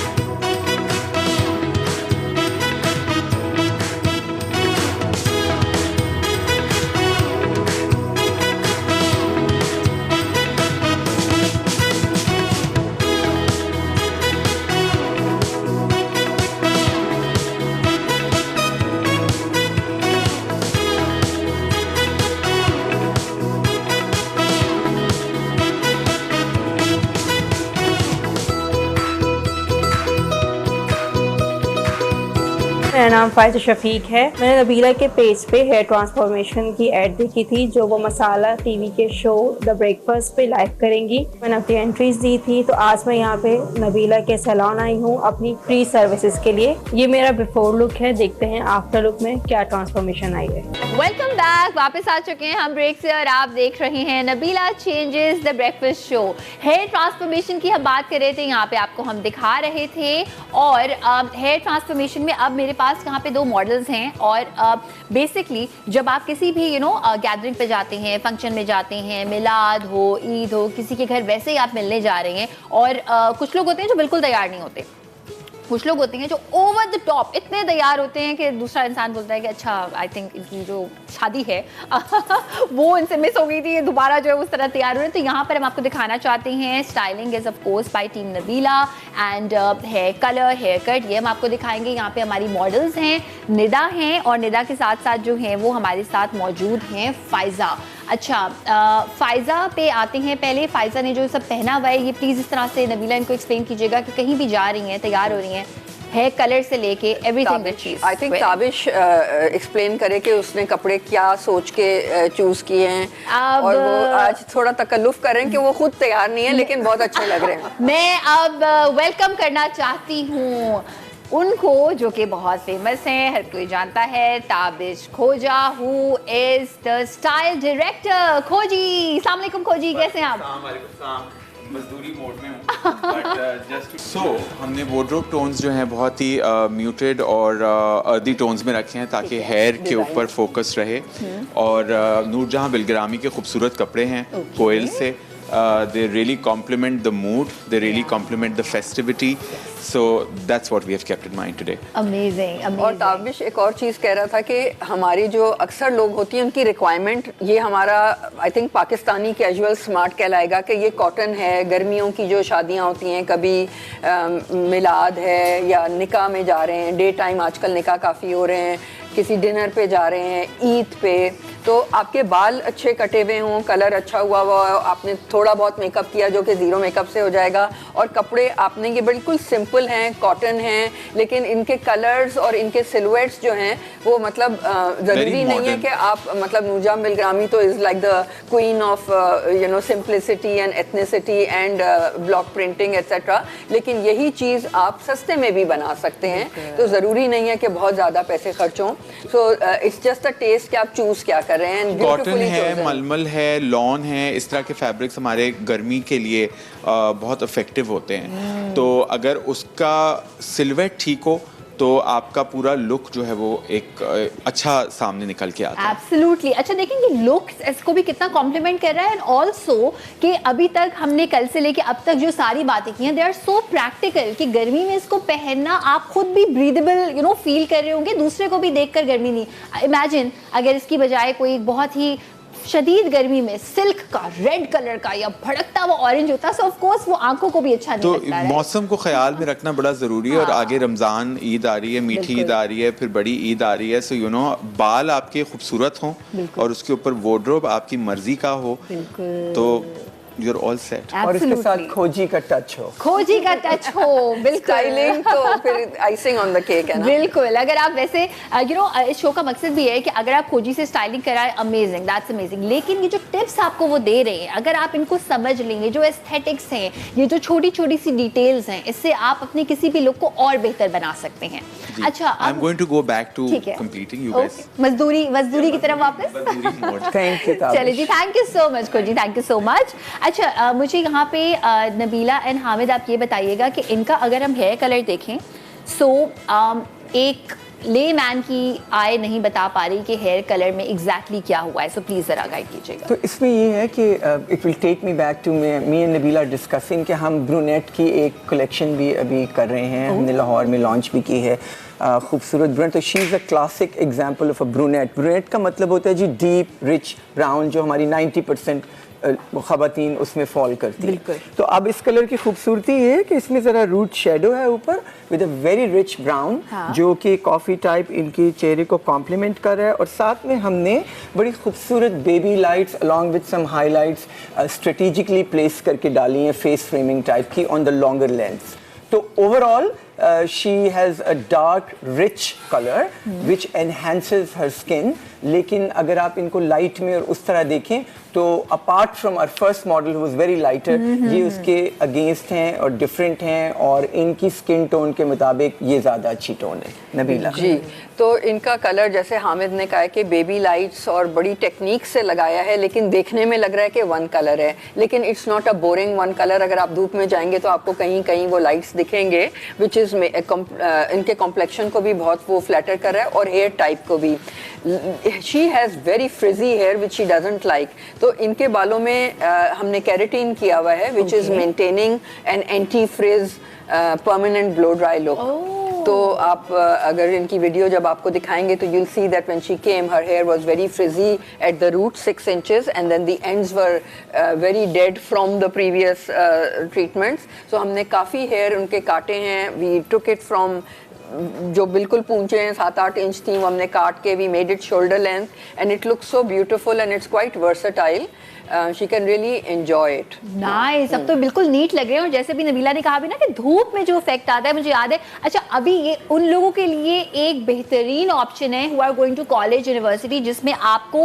मेरा नाम फायजा शफीक है। मैंने नबीला के पेज पे हेयर ट्रांसफॉर्मेशन की एड देखी थी जो वो मसाला टीवी के शो द ब्रेकफास्ट पे लाइव करेंगी। मैंने अपनी एंट्रीज दी थी, तो आज मैं यहाँ पे नबीला के सैलून आई हूँ अपनी फ्री सर्विसेज के लिए। ये मेरा बिफोर लुक है, देखते हैं आफ्टर लुक में क्या ट्रांसफॉर्मेशन आई है। वेलकम बैक, वापस आ चुके हैं हम ब्रेक से और आप देख रहे हैं Nabila changes the breakfast show. Hair transformation की हम बात कर रहे थे, यहाँ पे आपको हम दिखा रहे थे। और हेयर ट्रांसफॉर्मेशन में अब मेरे पास यहाँ पे 2 मॉडल्स हैं। और बेसिकली जब आप किसी भी गैदरिंग पे जाते हैं, फंक्शन में जाते हैं, मिलाद हो, ईद हो, किसी के घर वैसे ही आप मिलने जा रहे हैं। और कुछ लोग होते हैं जो बिल्कुल तैयार नहीं होते, कुछ लोग होते हैं जो ओवर द टॉप इतने तैयार होते हैं कि दूसरा इंसान बोलता है कि अच्छा आई थिंक इनकी जो शादी है वो इनसे मिस हो गई थी, ये दोबारा जो है उस तरह तैयार हो रहे हैं। तो यहाँ पर हम आपको दिखाना चाहते हैं styling is of course by team Nabila and hair colour, hair cut, ये हम आपको दिखाएंगे। यहाँ पे हमारी मॉडल्स हैं, निदा हैं, और निदा के साथ साथ जो हैं वो हमारे साथ मौजूद हैं फायजा। अच्छा, फायजा पे आते हैं। पहले फायजा ने जो सब पहना हुआ है, ये प्लीज़ इस तरह से नबीला इनको एक्सप्लेन कीजिएगा कि कहीं भी जा रही हैं, तैयार हो रही हैं, हेयर कलर से लेके everything. I think Tabish explain करे कि उसने कपड़े क्या सोच के चूज किए हैं। और वो आज थोड़ा तकल्लुफ कर रहे हैं कि वो खुद तैयार नहीं है लेकिन बहुत अच्छे लग रहे हैं। मैं अब वेलकम करना चाहती हूँ उनको जो कि बहुत फेमस हैं, हर कोई जानता है, ताबिश खोजा, who is the style director. खोजी, अस्सलाम वालेकुम खोजी, कैसे हैं आप? मजदूरी मोड में हूँ, बट जस्ट सो हमने वार्डरोब टोन्स जो हैं बहुत ही म्यूटेड और अर्दी टोन्स में रखे हैं ताकि हेयर के ऊपर फोकस रहे। और नूरजहां बिलग्रामी के खूबसूरत कपड़े हैं कोयल से। They really complement the mood, they really complement the festivity, so that's what we have kept in mind today. Amazing, amazing. और ताबिश एक और चीज़ कह रहा था कि हमारी जो अक्सर लोग होती हैं उनकी रिक्वायरमेंट, ये हमारा I think Pakistani casual smart कहलाएगा कि ये कॉटन है। गर्मियों की जो शादियाँ होती हैं, कभी मिलाद है या निकाह में जा रहे हैं, डे टाइम आजकल निकाह काफ़ी हो रहे हैं, किसी डिनर पे जा रहे हैं, ईद पे, तो आपके बाल अच्छे कटे हुए हों, कलर अच्छा हुआ हो, आपने थोड़ा बहुत मेकअप किया जो कि ज़ीरो मेकअप से हो जाएगा, और कपड़े आपने ये बिल्कुल सिंपल हैं, कॉटन हैं, लेकिन इनके कलर्स और इनके सिलुएट्स जो हैं वो मतलब ज़रूरी नहीं है कि आप मतलब नूरजहां बिलग्रामी तो is like the queen of you know simplicity and ethnicity and block printing etcetera, लेकिन यही चीज़ आप सस्ते में भी बना सकते हैं। तो ज़रूरी नहीं है कि बहुत ज़्यादा पैसे खर्च हों। So it's just a taste कि आप चूज़ क्या कर रहे हैं। कॉटन है, मलमल है, लॉन है, इस तरह के फैब्रिक्स हमारे गर्मी के लिए बहुत इफेक्टिव होते हैं। तो अगर उसका सिलवेट ठीक हो तो आपका पूरा लुक जो है वो एक अच्छा सामने निकल के आता है। एब्सोल्युटली। अच्छा, देखेंगे लुक्स इसको भी कितना कॉम्प्लीमेंट कर रहा है। एंड ऑल्सो कि अभी तक हमने कल से लेके अब तक जो सारी बातें की हैं, दे आर सो प्रैक्टिकल कि गर्मी में इसको पहनना आप खुद भी ब्रीदेबल फील कर रहे होंगे, दूसरे को भी देखकर गर्मी नहीं। इमेजिन अगर इसकी बजाय कोई बहुत ही शदीद गर्मी में सिल्क का रेड कलर का या भड़कता हुआ ऑरेंज होता, सो ऑफ कोर्स वो आंखों को भी अच्छा नहीं लगता है। मौसम को ख्याल में रखना बड़ा ज़रूरी है। और आगे रमज़ान ईद आ रही है, मीठी ईद आ रही है, फिर बड़ी ईद आ रही है। सो यू नो बाल आपके खूबसूरत हों और उसके ऊपर वार्डरोब आपकी मर्जी का हो, तो you're all set. और इसके साथ खोजी का टच हो, खोजी का टच हो, बिल्कुल। स्टाइलिंग तो फिर आइसिंग ऑन द केक है ना। बिल्कुल। अगर आप वैसे इस शो का मकसद भी है कि अगर आप खोजी से स्टाइलिंग कराएं, अमेजिंग, दैट्स अमेजिंग। लेकिन ये जो टिप्स आपको वो दे रहे हैं, अगर आप इनको समझ लेंगे, जो एस्थेटिक्स हैं, ये जो छोटी छोटी सी डिटेल्स हैं, इससे आप अपने किसी भी लुक को और बेहतर बना सकते हैं। अच्छा, I'm going to go back to completing you guys. मजदूरी की तरफ वापस। Thank you. चलिए जी, थैंक यू सो मच खोजी, थैंक यू सो मच। अच्छा, मुझे यहाँ पे नबीला एंड हामिद आप ये बताइएगा कि इनका अगर हम हेयर कलर देखें, सो एक ले मैन की आय नहीं बता पा रही कि हेयर कलर में एग्जैक्टली क्या हुआ है, सो प्लीज़ ज़रा गाइड कीजिएगा। तो इसमें ये है कि it will take me back to me and Nabila discussing कि हम ब्रूनेट की एक कलेक्शन भी अभी कर रहे हैं, हमने लाहौर में लॉन्च भी की है। खूबसूरत ब्रूनेट, तो she is a classic example of a brunette. Brunette का मतलब होता है जी डीप रिच ब्राउन, जो हमारी 90% ख़वातीन उसमें फॉल करती है। तो अब इस कलर की खूबसूरती ये है कि इसमें ज़रा रूट शेडो है ऊपर with a very rich brown, जो कि कॉफ़ी टाइप इनके चेहरे को कॉम्प्लीमेंट कर रहा है। और साथ में हमने बड़ी खूबसूरत baby lights along with some highlights strategically place करके डाली हैं, फेस फ्रेमिंग टाइप की ऑन द लॉन्गर लेंस। तो overall she has a dark rich color which enhances her skin. लेकिन अगर आप इनको लाइट में और उस तरह देखें तो apart from our first model was very lighter, ये उसके अगेंस्ट हैं और डिफरेंट हैं और इनकी स्किन टोन के मुताबिक ये ज़्यादा अच्छी टोन है। नबीला जी, तो इनका कलर जैसे हामिद ने कहा है कि बेबी लाइट्स और बड़ी टेक्निक से लगाया है, लेकिन देखने में लग रहा है कि वन कलर है, लेकिन it's not a boring one colour. अगर आप धूप में जाएंगे तो आपको कहीं कहीं वो लाइट्स दिखेंगे, विच इज़ इनके कॉम्प्लेक्शन को भी बहुत वो फ्लैटर कर रहा है और हेयर टाइप को भी। She has very frizzy hair which she doesn't like, तो इनके बालों में हमने कैरेटीन किया हुआ है which is maintaining an anti frizz permanent blow dry look. तो आप अगर इनकी वीडियो जब आपको दिखाएंगे तो you'll see that when she came her hair was very frizzy at the root 6 inches and then the ends were very dead from the previous treatments. So हमने काफ़ी हेयर उनके काटे हैं, वी टुक इट फ्रॉम जो बिल्कुल पूंछे हैं 7-8 इंच थी, वो हमने काट के we made it shoulder length and it looks so beautiful and it's quite versatile. She can really enjoy it. Nice, अब तो बिल्कुल नीट लग रहे हैं। और जैसे भी नबीला ने कहा भी ना कि धूप में जो इफेक्ट आता है, मुझे याद है, अच्छा अभी ये उन लोगों के लिए एक बेहतरीन ऑप्शन है who are going to college university, जिसमें आपको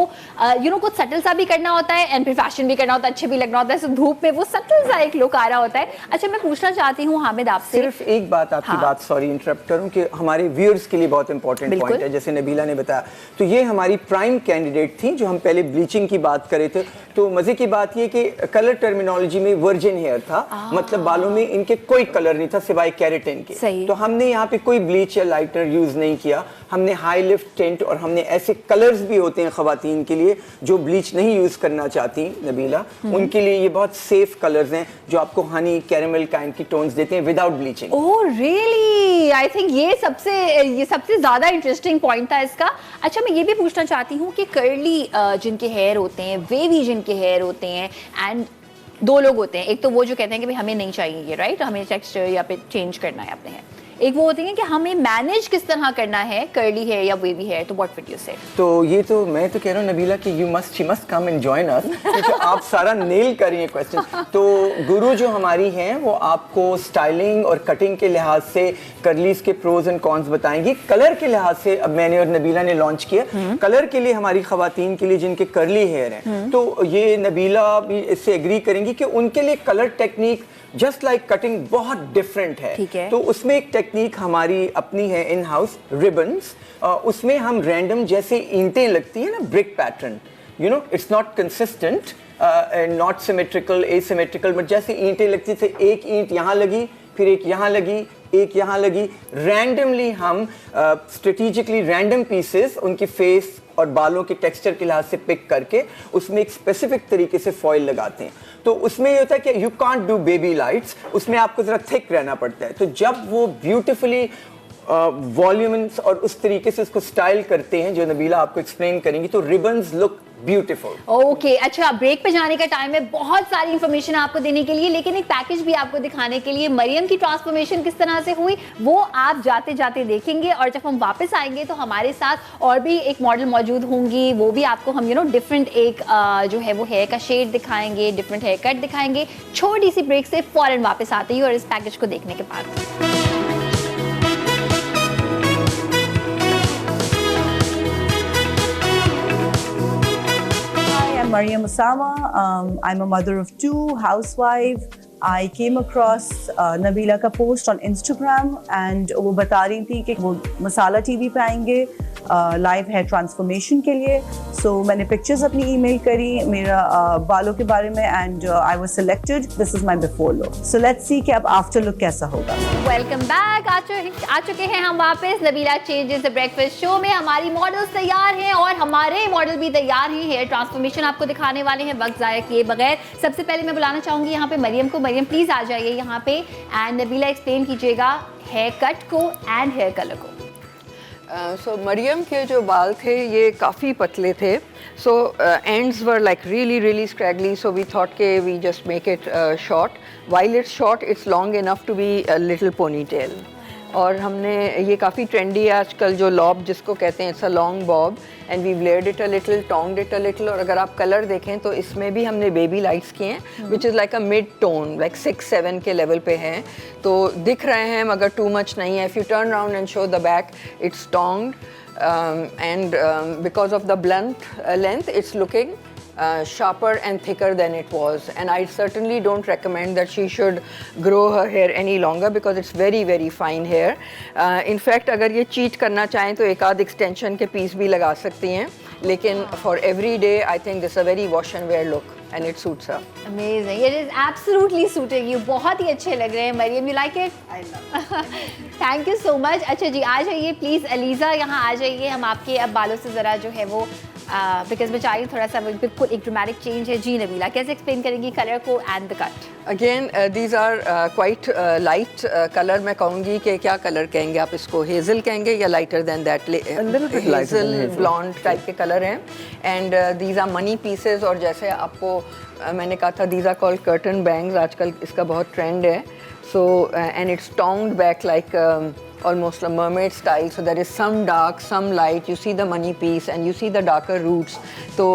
यू नो कुछ सटल सा भी करना होता है एंड फिर फैशन भी करना होता है, अच्छे भी लगना होता है, तो धूप में वो सटल सा एक लुक आ रहा होता है। अच्छा मैं पूछना चाहती हूँ हामिद आपसे सिर्फ एक बात, आपकी बात सॉरी इंटरप्ट करूं, कि हमारे व्यूअर्स के लिए बहुत इंपॉर्टेंट पॉइंट है, जैसे नबीला ने बताया, तो ये हमारी प्राइम कैंडिडेट थी जो हम पहले ब्लीचिंग की बात करे थे। तो मजे की बात ये कि कलर टर्मिनोलॉजी में वर्जिन हेयर था, मतलब बालों में इनके कोई कलर नहीं था सिवाय केराटिन के। तो हमने यहाँ पे कोई ब्लीच या लाइटर यूज नहीं किया, हमने हाई लिफ्ट टिंट और हमने ऐसे कलर्स भी होते हैं खवातीन के लिए जो ब्लीच नहीं यूज करना चाहती नबीला, उनके लिए ये बहुत सेफ कलर्स हैं जो आपको हनी कैरेमल काइंड की टोन्स देते हैं without bleaching. Oh really, I think ये सबसे ज्यादा इंटरेस्टिंग पॉइंट था इसका। अच्छा मैं ये भी पूछना चाहती हूँ कि कर्ली जिनके हेयर होते हैं, वेवी जिनके हेयर होते हैं, एंड दो लोग होते हैं, एक तो वो जो कहते हैं कि भाई हमें नहीं चाहिए ये, राइट, हमें टेक्सचर या पे चेंज करना है अपने हेयर, एक वो होती है कि हमें मैनेज किस तरह करना है कर्ली हेयर या वेवी हेयर, तो व्हाट वुड यू से? तो ये तो मैं तो कह रहा हूँ नबीला कि she must come and join us, क्योंकि आप सारा नेल कर रही हैं क्वेश्चन। तो गुरु जो हमारी हैं वो आपको स्टाइलिंग और कटिंग के लिहाज से कर्लीज के प्रोज एंड कॉन्स बताएंगी। कलर के लिहाज से अब मैंने और नबीला ने लॉन्च किया कलर के लिए हमारी खवातीन के लिए जिनके कर्ली हेयर हैं, तो ये नबीला भी इससे एग्री करेंगी कि उनके लिए colour technique just like cutting बहुत डिफरेंट है। तो उसमें एक टेक्निक हमारी अपनी है इन हाउस, रिबन्स, उसमें हम रैंडम जैसे ईंटें लगती है ना, brick pattern, you know it's not consistent and not symmetrical, asymmetrical, but जैसे ईंटें लगती थे, एक ईंट यहाँ लगी, फिर एक यहाँ लगी, एक यहाँ लगी, रैंडमली हम स्ट्रेटेजिकली रैंडम पीसेस उनकी फेस और बालों के टेक्सचर के लिहाज से पिक करके उसमें एक स्पेसिफिक तरीके से फॉइल लगाते हैं। तो उसमें ये होता है कि you can't do baby lights, उसमें आपको जरा थिक रहना पड़ता है। तो जब वो ब्यूटिफुली वॉल्यूम्स और उस तरीके से उसको स्टाइल करते हैं जो नबीला आपको एक्सप्लेन करेंगी, तो रिबन्स लुक ब्यूटीफुल। ओके, अच्छा ब्रेक पे जाने का टाइम है, बहुत सारी इंफॉर्मेशन आपको देने के लिए, लेकिन एक पैकेज भी आपको दिखाने के लिए, मरियम की ट्रांसफॉर्मेशन किस तरह से हुई वो आप जाते जाते देखेंगे, और जब हम वापस आएंगे तो हमारे साथ और भी एक मॉडल मौजूद होंगी, वो भी आपको हम डिफरेंट एक जो है वो हेयर का शेड दिखाएंगे, डिफरेंट हेयर कट दिखाएंगे। छोटी सी ब्रेक से फौरन वापस आते ही और इस पैकेज को देखने के बाद। Mariam Osama. I'm a mother of 2, housewife. I came across Nabila का post on Instagram and वो बता रही थी कि वो मसाला टीवी पे आएंगे लाइव हेयर ट्रांसफॉर्मेशन के लिए। सो मैंने पिक्चर्स अपनी ईमेल करी मेरा बालों के बारे में and I was selected. This is my before look. So let's see कि अब आफ्टर लुक कैसा होगा। वेलकम बैक, आ चुके हैं हम वापस Nabila changes the breakfast show में। हमारी मॉडल्स तैयार हैं और हमारे मॉडल भी तैयार हैं, हेयर ट्रांसफॉर्मेशन आपको दिखाने वाले हैं वक्त ज़ाया किए बगैर। सबसे पहले मैं बुलाना चाहूँगी यहाँ पे मरियम को। मरियम प्लीज़ आ जाइए यहाँ पे एंड नबीला एक्सप्लेन कीजिएगा हेयर कट को एंड हेयर कलर को। सो मरियम के जो बाल थे ये काफ़ी पतले थे, so ends were like really scraggly, so we thought के we just make it short. While it's short, it's long enough to be a little ponytail. और हमने ये काफ़ी ट्रेंडी है आजकल जो लॉब जिसको कहते हैं, it's a long bob and we layered it a little, toned it a little. और अगर आप कलर देखें तो इसमें भी हमने बेबी लाइट्स किए हैं which is like a mid tone, like 6-7 के लेवल पे हैं, तो दिख रहे हैं मगर टू मच नहीं है। If U turn around and show the back, it's toned and because of the blunt length, it's looking sharper and thicker than it was, and I certainly don't recommend that she should grow her hair any longer because it's very very fine hair. In fact अगर ये cheat करना चाहें तो एक आध extension के piece भी लगा सकती हैं, लेकिन for every day I think this is a very wash and wear look and it suits her. Amazing. It is absolutely suiting you. बहुत ही अच्छे लग रहे हैं Maryam. You like it? I love. Thank you so much. अच्छा जी, आ जाइए प्लीज़ अलीज़ा, यहाँ आ जाइए. हम आपके अब बालों से ज़रा जो है वो बिकॉज बेचारी थोड़ा सा बिल्कुल एक ड्रामेटिक चेंज है. जी नबीला, कैसे एक्सप्लेन करेंगी कलर को and the cut? Again these are quite light colour. मैं कहूँगी कि क्या कलर कहेंगे आप इसको, हेज़ल कहेंगे या lighter than that? Hazel blonde type के कलर हैं and these are money pieces. और जैसे आपको मैंने कहा था, these are called curtain bangs. आजकल इसका बहुत ट्रेंड है. So and it's toned back like almost a mermaid style, so there is some dark, some light. You see the money piece and you see the darker roots, so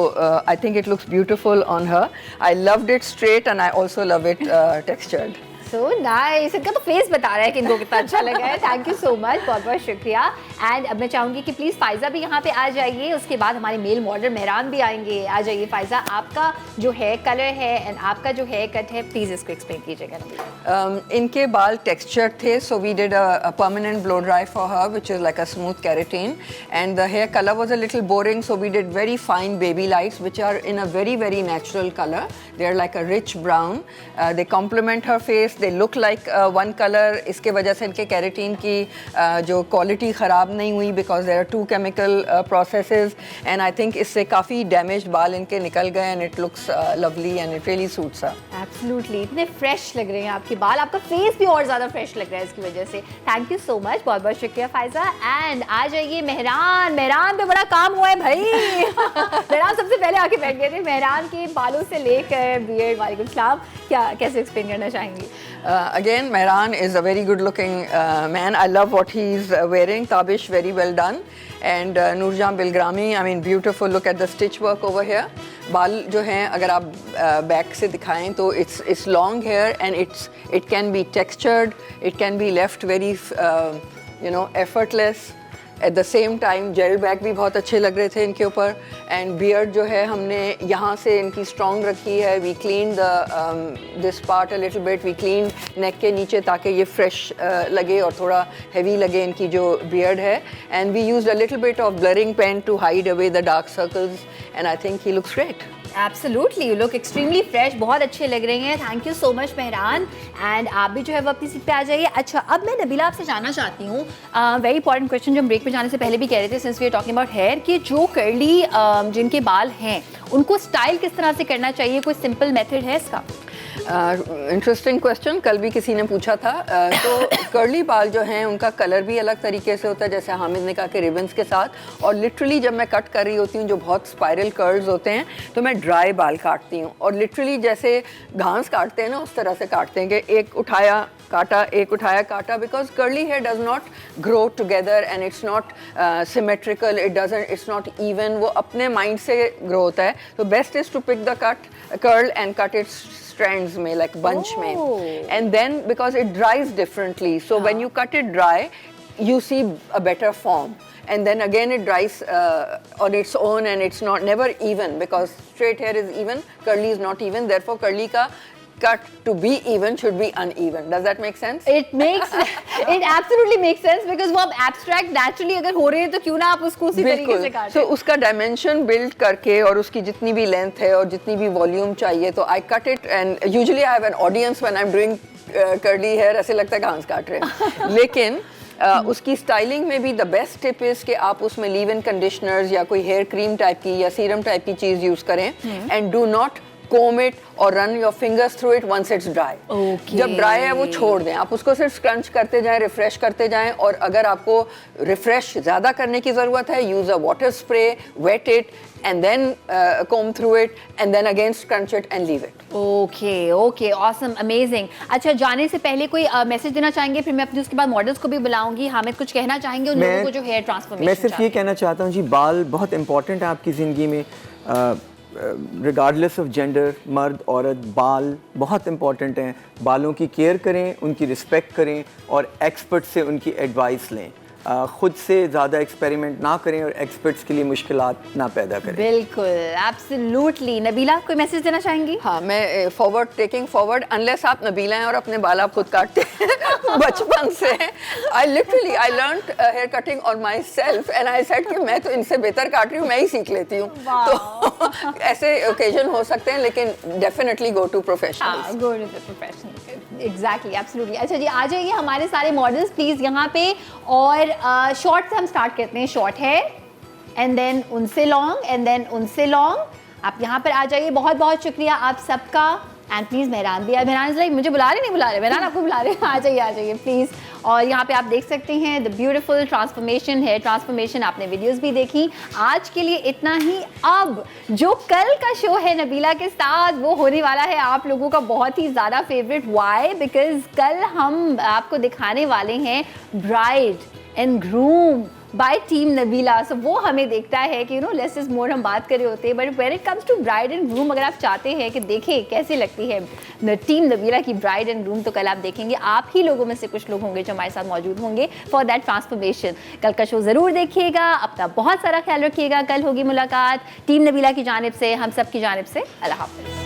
I think it looks beautiful on her. I loved it straight and I also love it textured. So nice. इनका तो फेस बता रहा है कि इनको कितना अच्छा लगा है. थैंक यू सो मच, बहुत बहुत शुक्रिया. एंड अब मैं चाहूँगी कि प्लीज़ फ़ायज़ा भी यहाँ पे आ जाइए. उसके बाद हमारे मेल मॉडल मेहरान भी आएंगे. आ जाइए फ़ायज़ा, आपका जो हेयर कलर है एंड आपका जो हेयर कट है, प्लीज़ इसको एक्सप्लेन कीजिएगा. इनके बाल टेक्सचर्ड थे, so we did a permanent blow dry for her which is like a smooth keratin, and the hair color was a little boring, so we did very fine baby lights which are in a very very natural color. They are like a rich brown. They complement her face. They look like one color. इसके वजह से इनके केराटिन की जो क्वालिटी ख़राब नहीं हुई because there are 2 chemical processes, and I think इससे काफ़ी damaged बाल इनके निकल गए and it looks lovely and it really suits her. Absolutely. इतने फ्रेश लग रहे हैं आपके बाल. आपका फेस भी और ज़्यादा फ्रेश लग रहा है इसकी वजह से. थैंक यू सो मच, बहुत बहुत शुक्रिया फ़ायज़ा. एंड आ जाइए मेहरान. मेहरान पे बड़ा काम हुआ है भाई. मेहरान सबसे पहले आके बैठ गए थे. मेहरान के बालों से लेकर बियर्ड. वालेकुम सलाम. क्या कैसे एक्सप्लेन करना चाहेंगी? Again, Mehran is a very good looking man. I love what he's wearing. Tabish, very well done. And Nurjan Bilgrami, I mean, beautiful. Look at the stitch work over here. बाल जो हैं अगर आप बैक से दिखाएं तो it's long hair and it can be textured. It can be left very effortless. At the same time gel back भी बहुत अच्छे लग रहे थे इनके ऊपर. एंड बियर्ड जो है हमने यहाँ से इनकी स्ट्रॉन्ग रखी है. We clean this part a little bit. We clean neck के नीचे ताकि ये फ्रेश लगे और थोड़ा हैवी लगे इनकी जो बियर्ड है. And we used a little bit of blurring pen to hide away the dark circles and I think he looks great. Absolutely, you look extremely fresh. बहुत अच्छे लग रहे हैं. Thank you so much Mehran. And आप भी जो है वो अपनी सीट पे आ जाइए. अच्छा, अब मैं नबीला आपसे जानना चाहती हूँ, वेरी इंपॉर्टेंट क्वेश्चन जो हम ब्रेक पे जाने से पहले भी कह रहे थे, since we are talking about hair, कि जो कर्ली जिनके बाल हैं उनको स्टाइल किस तरह से करना चाहिए? कोई सिंपल मेथड है इसका? Interesting question. कल भी किसी ने पूछा था. तो कर्ली बाल जो हैं उनका कलर भी अलग तरीके से होता है, जैसे हामिद ने कहा कि रिबन्स के साथ. और लिटरली जब मैं कट कर रही होती हूँ, जो बहुत स्पाइरल कर्ल्स होते हैं, तो मैं ड्राई बाल काटती हूँ. और लिटरली जैसे घास काटते हैं ना, उस तरह से काटते हैं कि एक उठाया काटा, एक उठाया काटा. Because curly hair does not grow together and it's not symmetrical. It's not even. वो अपने माइंड से ग्रो होता है. तो best is to pick the curl and cut it's strands में, like bunch में. And then because it dries differently, so when you cut it dry, you see a better form. And then again it dries on its own and it's never even, because straight hair is even, curly is not even. Therefore curly का cut to be even should be uneven. Does that make sense? It absolutely makes sense, because वो अब abstract naturally अगर हो रहे हैं तो क्यों ना आप उसको उसी तरीके से काटें. So उसका dimension build करके और उसकी जितनी भी length है और जितनी भी volume चाहिए, तो I cut it, and usually I have an audience when I'm doing curly hair. ऐसे लगता है घास काट रहे हैं. लेकिन उसकी स्टाइलिंग में भी द बेस्ट टिप इज़ कि आप उसमें लीव इन कंडीशनर्स या कोई हेयर क्रीम टाइप की या सीरम टाइप की चीज़ यूज़ करें. And do not comb it और run your fingers through it once it's dry. Okay. जब ड्राई है वो छोड़ दें, आप उसको सिर्फ स्क्रंच करते जाएं, रिफ्रेश करते जाएं, और अगर आपको रिफ्रेश ज़्यादा करने की ज़रूरत है, use a water spray, wet it and then comb through it and then again scrunch it and leave it. Okay awesome amazing. अच्छा, जाने से पहले कोई मैसेज देना चाहेंगे? फिर मैं अपने उसके बाद मॉडल्स को भी बुलाऊंगी। हामिद कुछ कहना चाहेंगे उन लोगों को जो हेयर ट्रांसफॉर्मेशन? मैं सिर्फ ये कहना चाहता हूँ जी, बाल बहुत इंपॉर्टेंट है आपकी ज़िंदगी में, रिगार्डलेस ऑफ जेंडर, मर्द औरत, बाल बहुत इंपॉर्टेंट हैं। बालों की केयर करें, उनकी रिस्पेक्ट करें और एक्सपर्ट से उनकी एडवाइस लें। खुद से ज़्यादा एक्सपेरिमेंट ना करें और एक्सपर्ट्स के लिए मुश्किलात ना पैदा करें। बिल्कुल, एब्सोल्युटली। नबीला कोई मैसेज देना चाहेंगी? हाँ, मैं टेकिंग फॉरवर्ड, अनलेस आप नबीला हैं और अपने बाल आप खुद काटते हैं बचपन से। I learned hair cutting on myself and I said कि मैं तो इनसे बेहतर काट रही हूँ, मैं ही सीख लेती हूँ। तो ऐसे ओकेजन हो सकते हैं, लेकिन definitely go to professionals. Go to the professional, exactly, absolutely. अच्छा जी, आ जाइए हमारे सारे मॉडल्स प्लीज यहाँ पे। और शॉर्ट से हम स्टार्ट करते हैं। शॉर्ट है एंड देन उनसे लॉन्ग एंड देन उनसे लॉन्ग। आप यहाँ पर आ जाइए। बहुत बहुत शुक्रिया आप सबका। एंड प्लीज़ मेहरान भी, मेहरान लाइक मुझे बुला रहे, नहीं बुला रहे, मेहरान आपको बुला रहे हैं। आ जाइए प्लीज़। और यहाँ पे आप देख सकते हैं the beautiful transformation, hair transformation. आपने वीडियोस भी देखी। आज के लिए इतना ही। अब जो कल का शो है नबीला के साथ, वो होने वाला है आप लोगों का बहुत ही ज़्यादा फेवरेट। वाई? बिकॉज कल हम आपको दिखाने वाले हैं bride and groom by team Nabila. So वो हमें देखता है कि लेस इज मोर हम बात कर रहे होते हैं, but when it comes to bride and groom, अगर आप चाहते हैं कि देखें कैसे लगती है टीम नबीला की ब्राइड एंड ग्रूम, तो कल आप देखेंगे। आप ही लोगों में से कुछ लोग होंगे जो हमारे साथ मौजूद होंगे फॉर दैट ट्रांसफॉर्मेशन। कल का शो ज़रूर देखिएगा। अपना बहुत सारा ख्याल रखिएगा। कल होगी मुलाकात टीम नबीला की जानिब से, हम सब की जानिब से। अल्लाह हाफ़िज़।